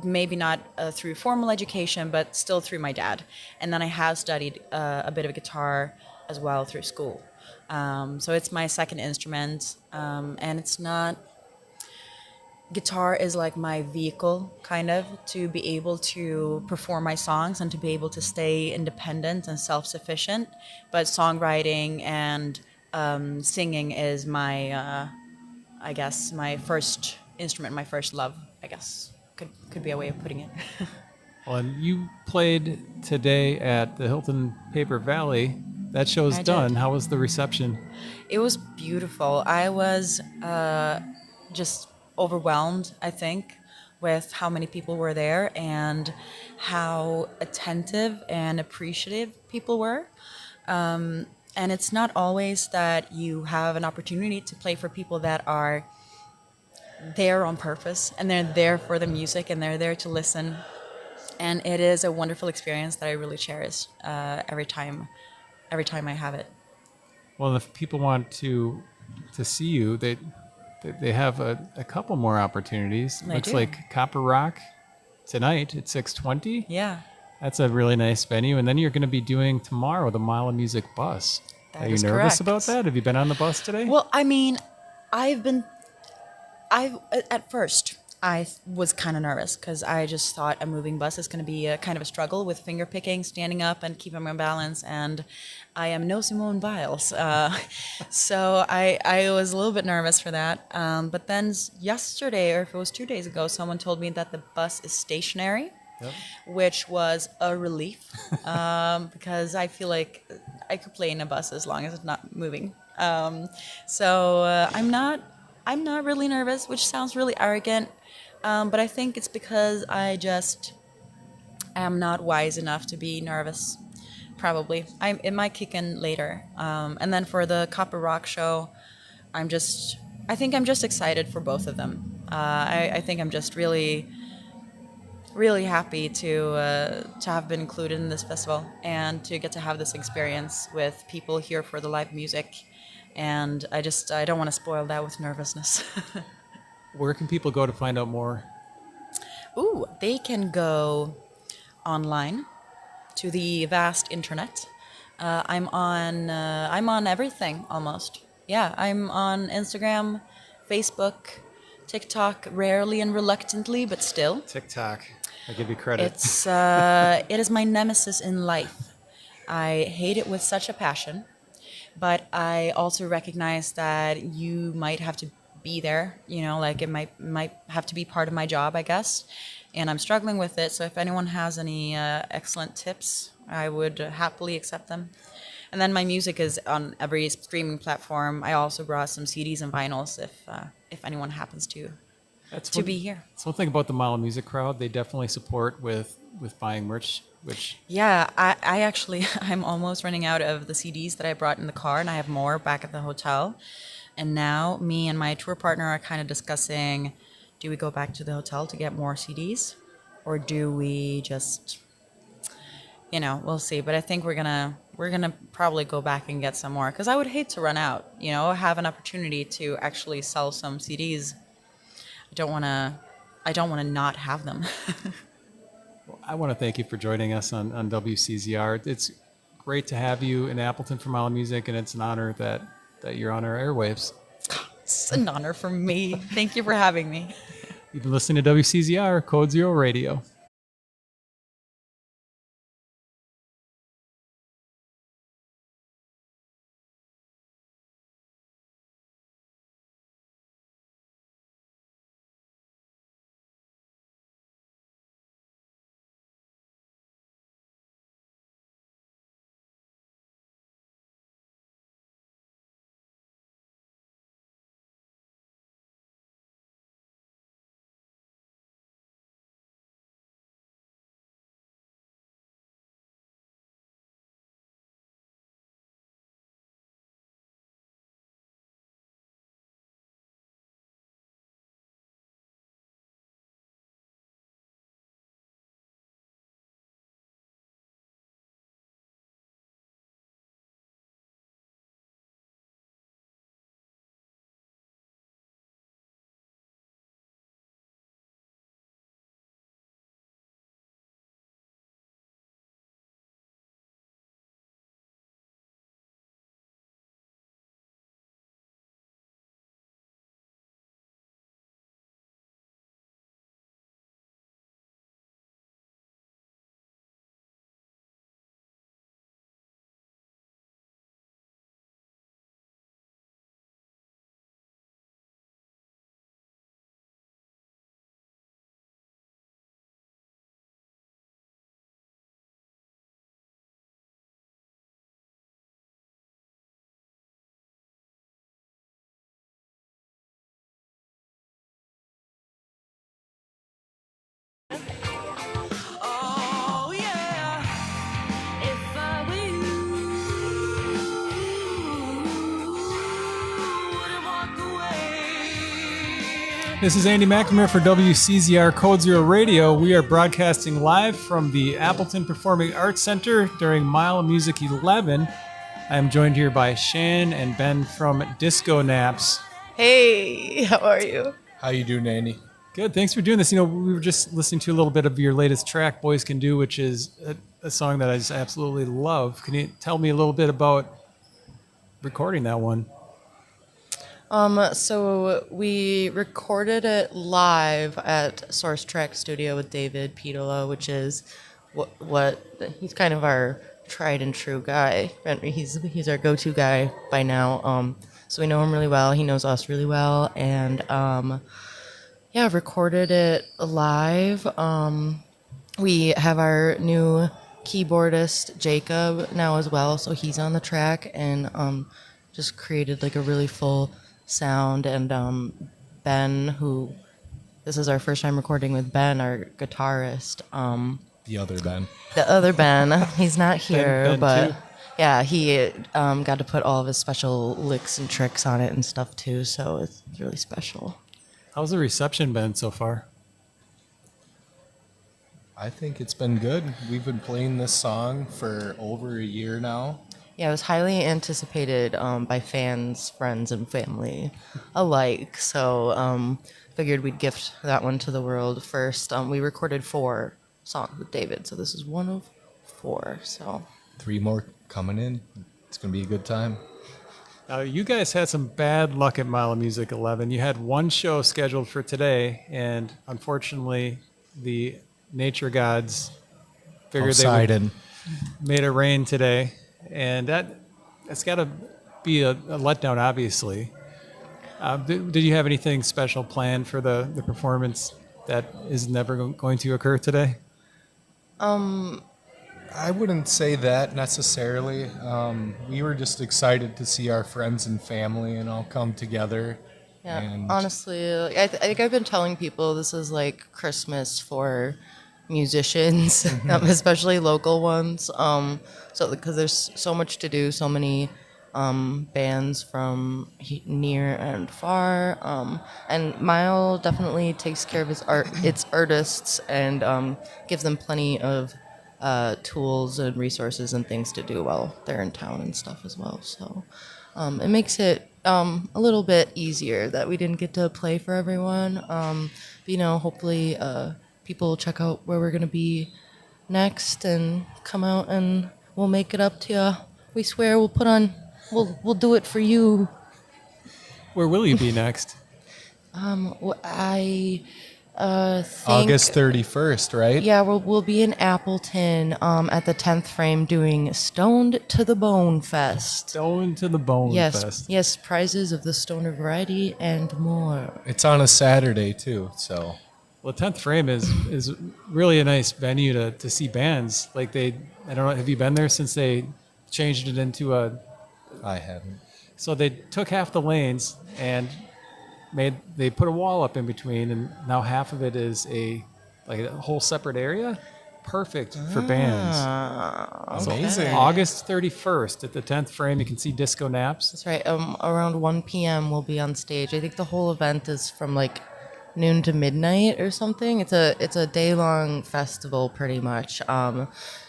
maybe not through formal education, but still through my dad. And then I have studied a bit of guitar as well through school. So it's my second instrument, and it's not. Guitar is like my vehicle, kind of, to be able to perform my songs and to be able to stay independent and self-sufficient. But songwriting and singing is my, I guess, my first instrument, my first love, I guess. Could be a way of putting it. Well, and you played today at the Hilton Paper Valley. That show's I did. done. How was the reception? It was beautiful. I was just overwhelmed, I think, with how many people were there and how attentive and appreciative people were. And it's not always that you have an opportunity to play for people that are there on purpose and they're there for the music and they're there to listen. And it is a wonderful experience that I really cherish every time I have it. Well, if people want to see you, they have a couple more opportunities. They Looks do. like Copper Rock tonight at 6:20. Yeah. That's a really nice venue. And then you're going to be doing tomorrow the Mile of Music bus. That Are you is nervous correct. about that? Have you been on the bus today? Well, I mean, at first, I was kind of nervous because I just thought a moving bus is going to be a kind of a struggle with finger picking, standing up and keeping my balance. And I am no Simone Biles. So I was a little bit nervous for that. But then yesterday, or if it was 2 days ago, someone told me that the bus is stationary. Yep. Which was a relief because I feel like I could play in a bus as long as it's not moving. So I'm not really nervous, which sounds really arrogant, but I think it's because I just am not wise enough to be nervous. Probably, it might kick in later. And then for the Copper Rock show, I think I'm just excited for both of them. I think I'm just really happy to have been included in this festival and to get to have this experience with people here for the live music. And I don't want to spoil that with nervousness. Where can people go to find out more? Ooh, they can go online to the vast internet. I'm on everything almost. Yeah, I'm on Instagram, Facebook, TikTok rarely and reluctantly, but still. TikTok. I give you credit. It is my nemesis in life. I hate it with such a passion, but I also recognize that you might have to be there. Like it might have to be part of my job, I guess. And I'm struggling with it. So if anyone has any excellent tips, I would happily accept them. And then my music is on every streaming platform. I also brought some CDs and vinyls if anyone happens to be here. That's one thing about the Mile of Music crowd. They definitely support with buying merch, which Yeah, I actually, I'm almost running out of the CDs that I brought in the car, and I have more back at the hotel. And now me and my tour partner are kind of discussing, do we go back to the hotel to get more CDs? Or do we just, we'll see. But I think we're gonna probably go back and get some more, because I would hate to run out, have an opportunity to actually sell some CDs. I don't want to not have them. I want to thank you for joining us on WCZR. It's great to have you in Appleton for Mile of Music, and it's an honor that you're on our airwaves. It's an honor for me. Thank you for having me. You've been listening to WCZR, Code Zero Radio. This is Andy McNamara for WCZR Code Zero Radio. We are broadcasting live from the Appleton Performing Arts Center during Mile of Music 11. I am joined here by Shan and Ben from Disco Naps. Hey, how are you? How you doing, Andy? Good, thanks for doing this. We were just listening to a little bit of your latest track, Boys Can Do, which is a song that I just absolutely love. Can you tell me a little bit about recording that one? So we recorded it live at Source Track Studio with David Pitola, which is what he's kind of our tried and true guy. And he's our go-to guy by now. So we know him really well. He knows us really well, and recorded it live. We have our new keyboardist Jacob now as well, so he's on the track, and just created like a really full sound. And Ben, who this is our first time recording with Ben, our guitarist. The other Ben, he's not here, Ben but too. yeah, he got to put all of his special licks and tricks on it and stuff too, so it's really special. How's the reception been so far? I think it's been good. We've been playing this song for over a year now. Yeah, it was highly anticipated by fans, friends, and family alike. So figured we'd gift that one to the world first. We recorded 4 songs with David, so this is one of 4. So 3 more coming in. It's going to be a good time. Now, you guys had some bad luck at Mile of Music 11. You had one show scheduled for today, and unfortunately, the nature gods figured they would made it rain today, and that's got to be a letdown, obviously. Did you have anything special planned for the performance that is never going to occur today? I wouldn't say that necessarily. We were just excited to see our friends and family and all come together. Yeah, And honestly, I think I've been telling people this is like Christmas for musicians, especially local ones. So because there's so much to do, so many bands from near and far, and Mile definitely takes care of its artists, and gives them plenty of tools and resources and things to do while they're in town and stuff as well. So it makes it a little bit easier that we didn't get to play for everyone. But, hopefully people will check out where we're going to be next and come out, and we'll make it up to you. We swear we'll do it for you. Where will you be next? I think August 31st, right? Yeah, we'll be in Appleton at the 10th Frame doing Stoned to the Bone Fest. Stone to the Bone Yes, Fest. yes, prizes of the stoner variety and more. It's on a Saturday too, so Well, 10th Frame is really a nice venue to see bands. I don't know, have you been there since they changed it into I haven't. so they took half the lanes and they put a wall up in between, and now half of it is a whole separate area, perfect for bands. Amazing. August 31st at the 10th Frame, you can see Disco Naps. That's right. Around 1 p.m. we'll be on stage. I think the whole event is from noon to midnight or something. It's a day-long festival pretty much.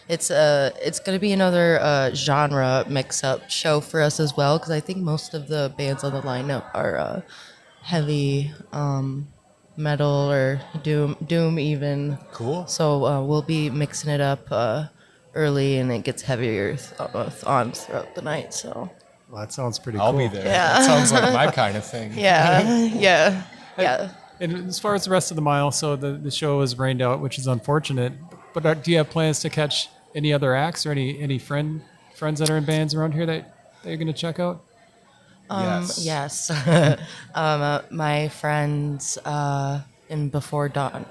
It's going to be another genre mix-up show for us as well, because I think most of the bands on the lineup are heavy metal or doom even. Cool. So we'll be mixing it up early, and it gets heavier on throughout the night. So Well, that sounds pretty cool. I'll be there. Yeah. That sounds like my kind of thing. yeah. And as far as the rest of the mile, so the show is rained out, which is unfortunate. But do you have plans to catch any other acts or any friends that are in bands around here that you're going to check out? Yes. My friends in Before Dawn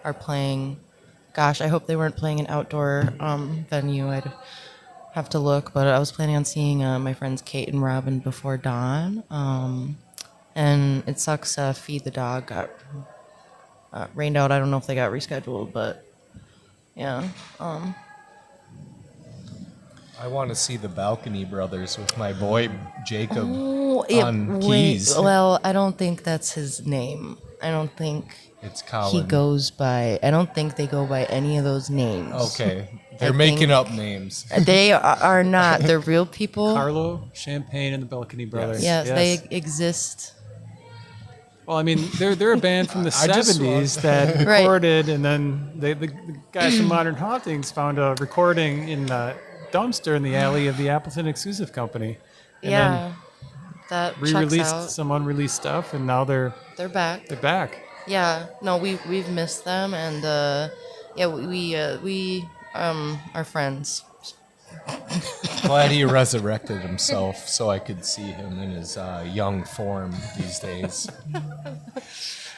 are playing. Gosh, I hope they weren't playing an outdoor venue. I'd have to look, but I was planning on seeing my friends Kate and Robin Before Dawn. And it sucks. Feed the Dog got rained out. I don't know if they got rescheduled, but yeah. I want to see the Balcony Brothers with my boy Jacob Yeah, on wait, keys. well, I don't think that's his name. I don't think It's Colin. he goes by. I don't think they go by any of those names. Okay, they're I making think- up names. They are not. They're real people. Carlo, Champagne, and the Balcony Brothers. Yes, they exist. Well, I mean, they're a band from the I just 70s that Right. recorded, and then the guys from Modern Hauntings found a recording in a dumpster in the alley of the Appleton Exclusive Company. And Yeah, that then checks re-released out. some unreleased stuff, and now they're They're back. back. Yeah, no, we've missed them, and yeah, we are friends. Glad he resurrected himself so I could see him in his young form these days.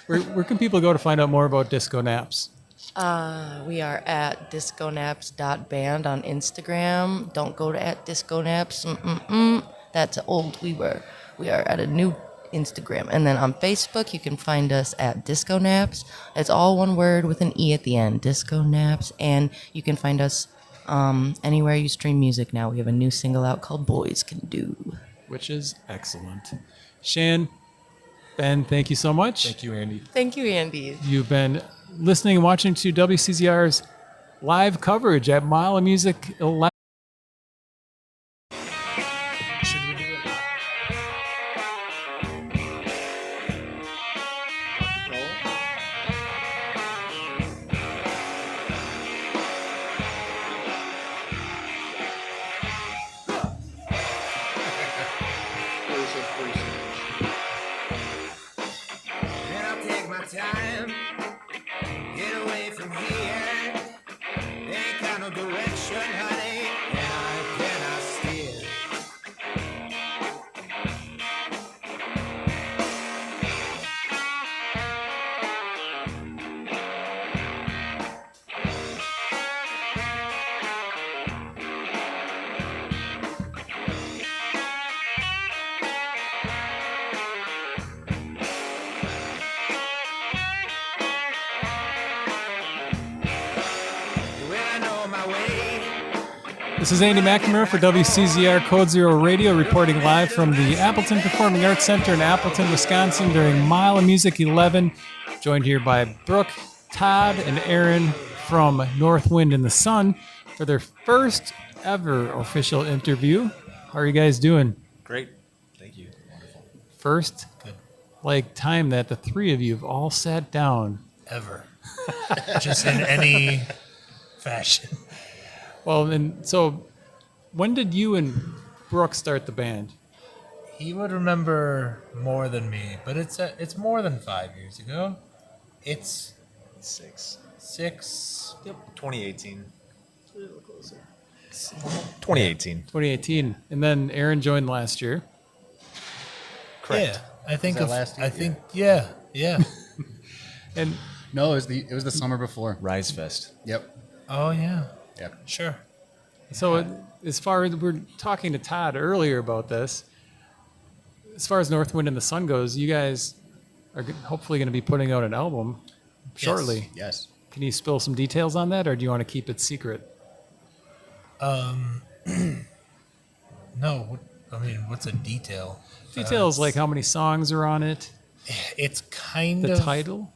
Where can people go to find out more about Disco Naps? We are at disconaps.band on Instagram. Don't go to at disconaps. That's old. We are at a new Instagram. And then on Facebook, you can find us at Disco Naps. It's all one word with an E at the end, Disco Naps. And you can find us anywhere you stream music now. We have a new single out called Boys Can Do. Which is excellent. Shan, Ben, thank you so much. Thank you, Andy. Thank you, Andy. You've been listening and watching to WCZR's live coverage at Mile of Music 11. time. Get away from here. Ain't got no direction, honey, and I cannot steer. Well, I know my way. This is Andy McNamara for WCZR Code Zero Radio, reporting live from the Appleton Performing Arts Center in Appleton, Wisconsin during Mile of Music 11. Joined here by Brooke, Todd, and Aaron from North Wind in the Sun for their first ever official interview. How are you guys doing? Great. Thank you. First, time that the three of you have all sat down. Ever. Just in any fashion. Well, and so when did you and Brooke start the band? He would remember more than me, but it's more than 5 years ago. It's 6. 6. 2018. 2018. 2018. And then Aaron joined last year. Correct. Yeah, I think that last year? I think yeah. And No, it was the summer before. Rise Fest. Yep. Oh yeah. Yep. Sure. so as far as we're talking to Todd earlier about this, as far as North Wind and the Sun goes, you guys are hopefully going to be putting out an album shortly. Yes. Can you spill some details on that, or do you want to keep it secret? No, I mean, what's a detail? Details like how many songs are on it, It's kind the of title.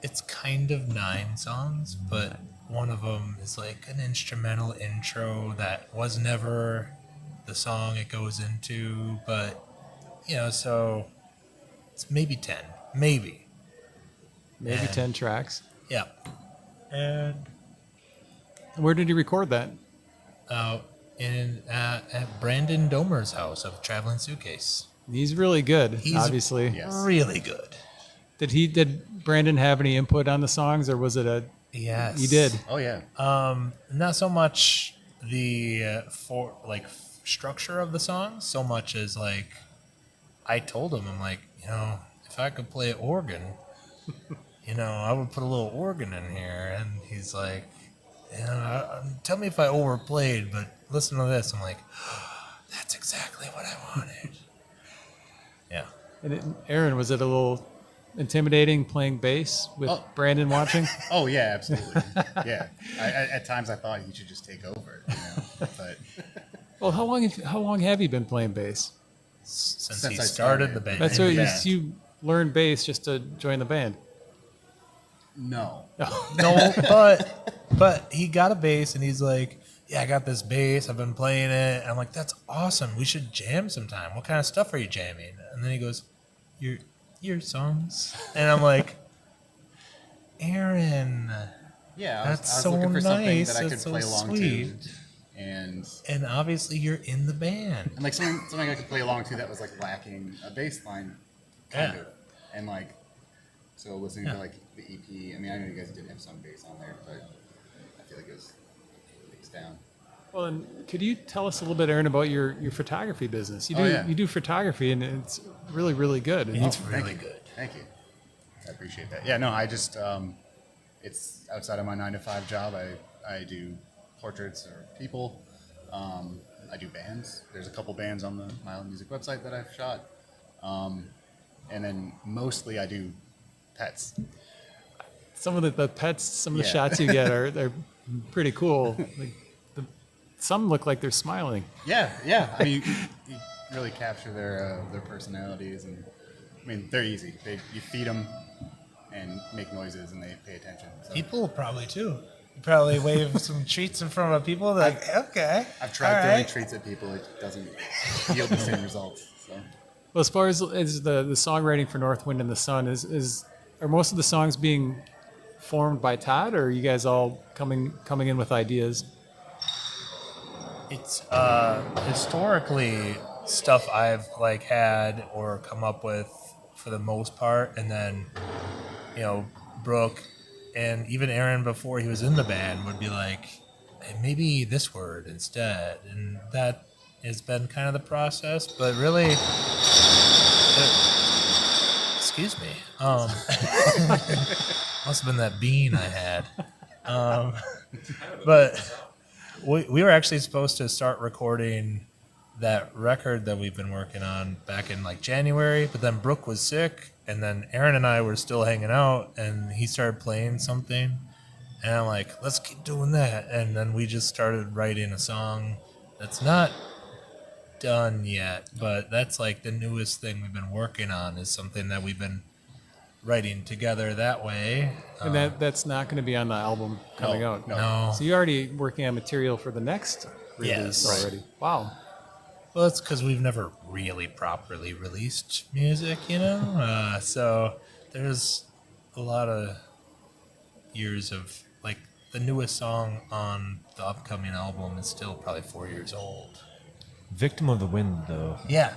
It's kind of 9 songs, but one of them is like an instrumental intro that was never the song it goes into, but so it's maybe 10, maybe. Maybe 10 tracks. Yeah. And Where did you record that? at Brandon Domer's house of Traveling Suitcase. He's really good, He's obviously. Yes. Really good. Did Brandon have any input on the songs, or was it a? Yes. He did. Oh yeah. Not so much the structure of the song, so much as like I told him, I'm like, if I could play organ, I would put a little organ in here, and he's like, tell me if I overplayed, but listen to this. I'm like, that's exactly what I wanted. Yeah. And Aaron, was it a little intimidating playing bass with Brandon watching? Oh yeah, absolutely. Yeah. At times I thought he should just take over, but Well, how long have you been playing bass? Since Since he I started started. the band. That's In what the you, band. you learned bass just to join the band. no. No, but he got a bass and he's like, yeah, I got this bass. I've been playing it. And I'm like, that's awesome. We should jam sometime. What kind of stuff are you jamming? And then he goes, your songs. And I'm like, Aaron. Yeah, That's I was so looking for something nice. that I could That's so play along sweet. to, and Obviously you're in the band. like something I could play along to that was like lacking a bass line, kind Yeah. of, and like so listening to like the EP. I mean, I know you guys did have some bass on there, but I feel like it was mixed down. Well, and could you tell us a little bit, Aaron, about your photography business? Yeah. You do photography, and it's really, really good. And It's really good. Thank you. I appreciate that. Yeah, no, I just it's outside of my 9-to-5 job. I do portraits or people. I do bands. There's a couple bands on the Mile Music website that I've shot, and then mostly I do pets. some of the pets, some of the Yeah. shots you get are pretty cool. Like some look like they're smiling. Yeah, yeah. I mean, you really capture their personalities, and I mean they're easy. You feed them and make noises, and they pay attention. So. People probably too. You probably wave some treats in front of people. Like, okay. I've tried all throwing right. treats at people; it doesn't yield the same results. So. Well, as far as the songwriting for North Wind and the Sun, are most of the songs being formed by Todd, or are you guys all coming in with ideas? It's historically stuff I've like had or come up with for the most part, and then Brooke and even Aaron before he was in the band would be like, hey, maybe this word instead, and that has been kind of the process. But really, excuse me, must have been that bean I had. But we were actually supposed to start recording that record that we've been working on back in like January, but then Brooke was sick, and then Aaron and I were still hanging out, and he started playing something, and I'm like, let's keep doing that. And then we just started writing a song that's not done yet, but that's like the newest thing we've been working on, is something that we've been writing together that way. And that's not going to be on the album coming out. No. So you're already working on material for the next release Yes. already. Wow. Well, that's because we've never really properly released music, so there's a lot of years of, like, the newest song on the upcoming album is still probably 4 years old. Victim of the Wind, though. Yeah.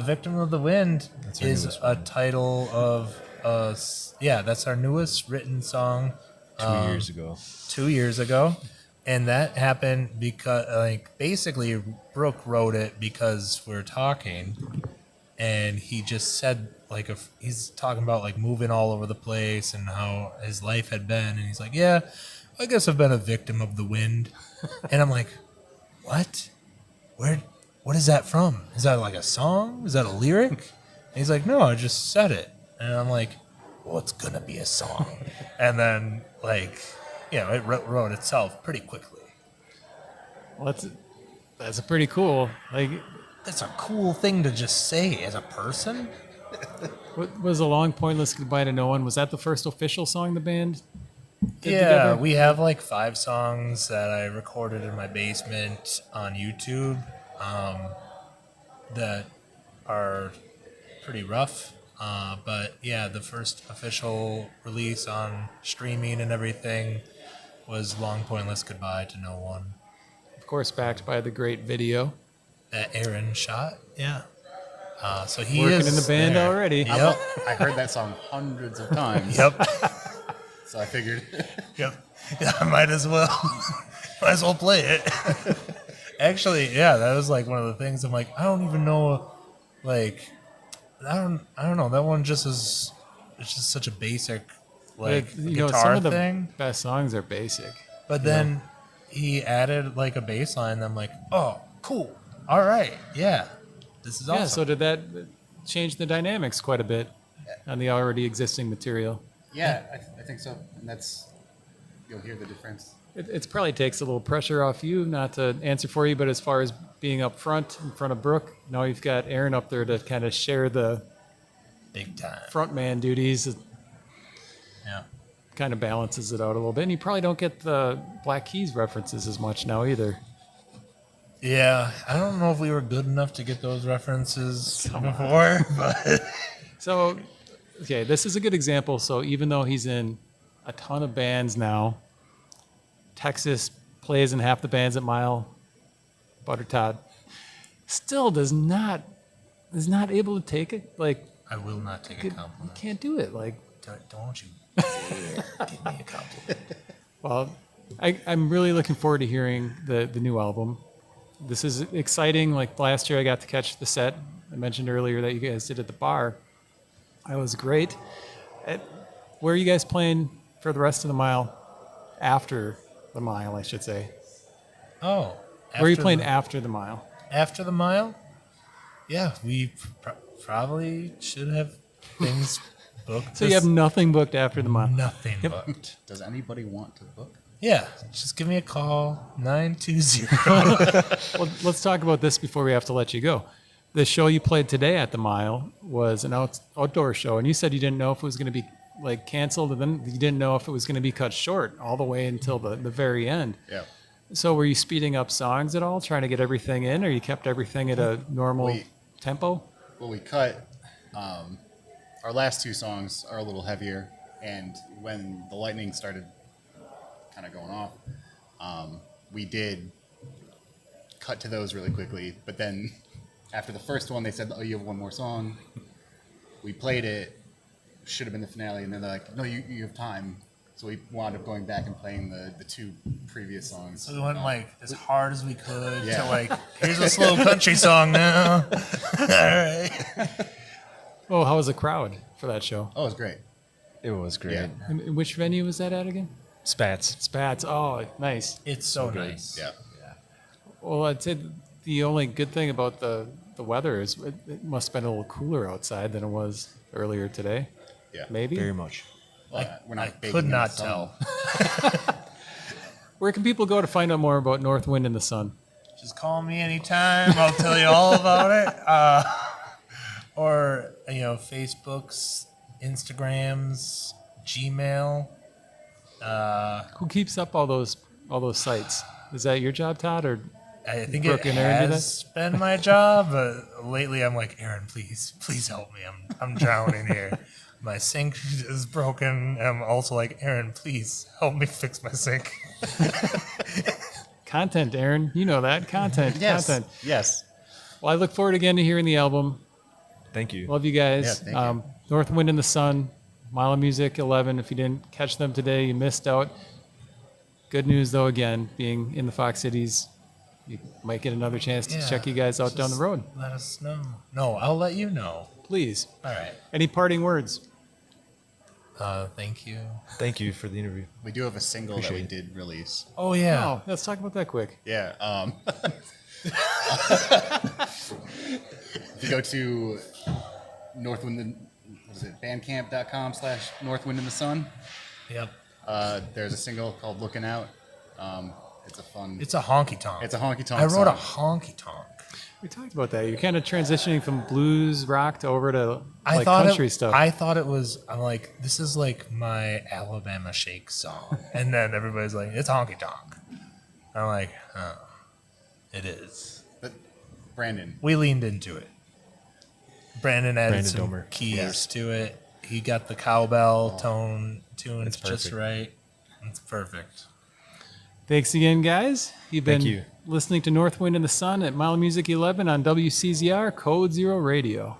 Victim of the Wind our is newest a one. title of, that's our newest written song. 2 years ago. 2 years ago. And that happened because, like, basically Brooke wrote it because we're talking, and he just said, like, he's talking about, like, moving all over the place and how his life had been, and he's like, yeah, I guess I've been a victim of the wind. And I'm like, what? What is that from? Is that like a song? Is that a lyric? And he's like, no, I just said it. And I'm like, well, it's gonna be a song. And then, like, it wrote itself pretty quickly. Well, that's a pretty cool. Like, That's a cool thing to just say as a person. what was A Long Pointless Goodbye to No One? Was that the first official song the band did Yeah, together? we have like 5 songs that I recorded in my basement on YouTube that are pretty rough. But yeah, the first official release on streaming and everything was Long Pointless Goodbye to No One. Of course, backed by the great video. That Aaron shot, yeah. So he Working is in the band there. already. Yep. I heard that song hundreds of times. Yep. So I figured. Yep. Yeah, I might as well. Might as well play it. Actually, yeah, that was like one of the things. I'm like, I don't even know. Like, I don't know. That one just is. It's just such a basic, like, But, guitar some of the thing. best songs are basic. But then he added like a bass line. And I'm like, oh, cool. All right, yeah, this is awesome. Yeah, so did that change the dynamics quite a bit on the already existing material? Yeah, I think so. And you'll hear the difference. It probably takes a little pressure off you, not to answer for you, but as far as being up front, in front of Brooke, now you've got Aaron up there to kind of share the Big time. frontman duties. It Yeah. kind of balances it out a little bit. And you probably don't get the Black Keys references as much now either. Yeah, I don't know if we were good enough to get those references before, but So, okay, this is a good example. So even though he's in a ton of bands now, Texas plays in half the bands at Mile, Butter Todd, still is not able to take it. Like, I will not take a you compliment. can't do it. Like, Don't you dare give me a compliment. well, I'm really looking forward to hearing the new album. This is exciting. Like last year, I got to catch the set I mentioned earlier that you guys did at the bar. That was great. Where are you guys playing for the rest of the Mile? After the Mile, I should say. Oh, Where are you after playing the- after the Mile? after the Mile? Yeah, we probably should have things booked. So you have nothing booked after the Mile. nothing booked. Does anybody want to book? Yeah, just give me a call, 920. Well, let's talk about this before we have to let you go. The show you played today at the Mile was an outdoor show, and you said you didn't know if it was going to be like canceled, and then you didn't know if it was going to be cut short all the way until the very end. Yeah. So were you speeding up songs at all, trying to get everything in, or you kept everything at a normal tempo? Well, we cut. Our last 2 songs are a little heavier, and when the lightning started kind of going off, we did cut to those really quickly. But then after the first one, they said, "Oh, you have one more song." We played it, should have been the finale, and then they're like, no, you have time. So we wound up going back and playing the 2 previous songs. So we went like as hard as we could Yeah. to like, here's a slow country song now. All right. Oh, how was the crowd for that show? Oh, it was great. It was great. Yeah. And which venue was that at again? Spats. Spats. Oh, nice. It's so nice. Yeah. Well, I'd say the only good thing about the weather is it must have been a little cooler outside than it was earlier today. Yeah. Maybe. Very much. Well, we're not I baking could in the not sun. tell. Where can people go to find out more about North Wind in the Sun? Just call me anytime. I'll tell you all about it. Or, Facebook's, Instagrams, Gmail. Who keeps up all those sites? Is that your job, Todd, or I think Brooke it and Aaron do has been my job, but lately I'm like, Aaron, please help me. I'm drowning here. My sink is broken. I'm also like, Aaron, please help me fix my sink. content, Aaron? You know that content. Yes. Content. Yes. Well, I look forward again to hearing the album. Thank you. Love you guys. Yeah, thank you. North Wind in the Sun, Mile of Music 11. If you didn't catch them today, you missed out. Good news, though, again, being in the Fox Cities, you might get another chance to Yeah, check you guys out down the just road. Let us know. No, I'll let you know. Please. All right. Any parting words? Thank you. Thank you for the interview. We do have a single that we Appreciate it. did release. Oh, yeah. Oh, let's talk about that quick. Yeah. If you go to Bandcamp.com/Northwind in the Sun, Yep. there's a single called Looking Out. It's a fun. It's a honky tonk. It's a honky tonk. I wrote a song. honky tonk. We talked about that. You're kind of transitioning from blues rock to over to I like thought country it, stuff. I thought it was. I'm like, this is like my Alabama Shake song, and then everybody's like, it's honky tonk. I'm like, oh, it is. But Brandon, We leaned into it. Brandon added Brandon some Domer. keys Yes. to it. He got the cowbell tune It's just perfect. right. It's perfect. Thanks again, guys. You've been Thank you. listening to North Wind in the Sun at Mile Music 11 on WCZR Code Zero Radio.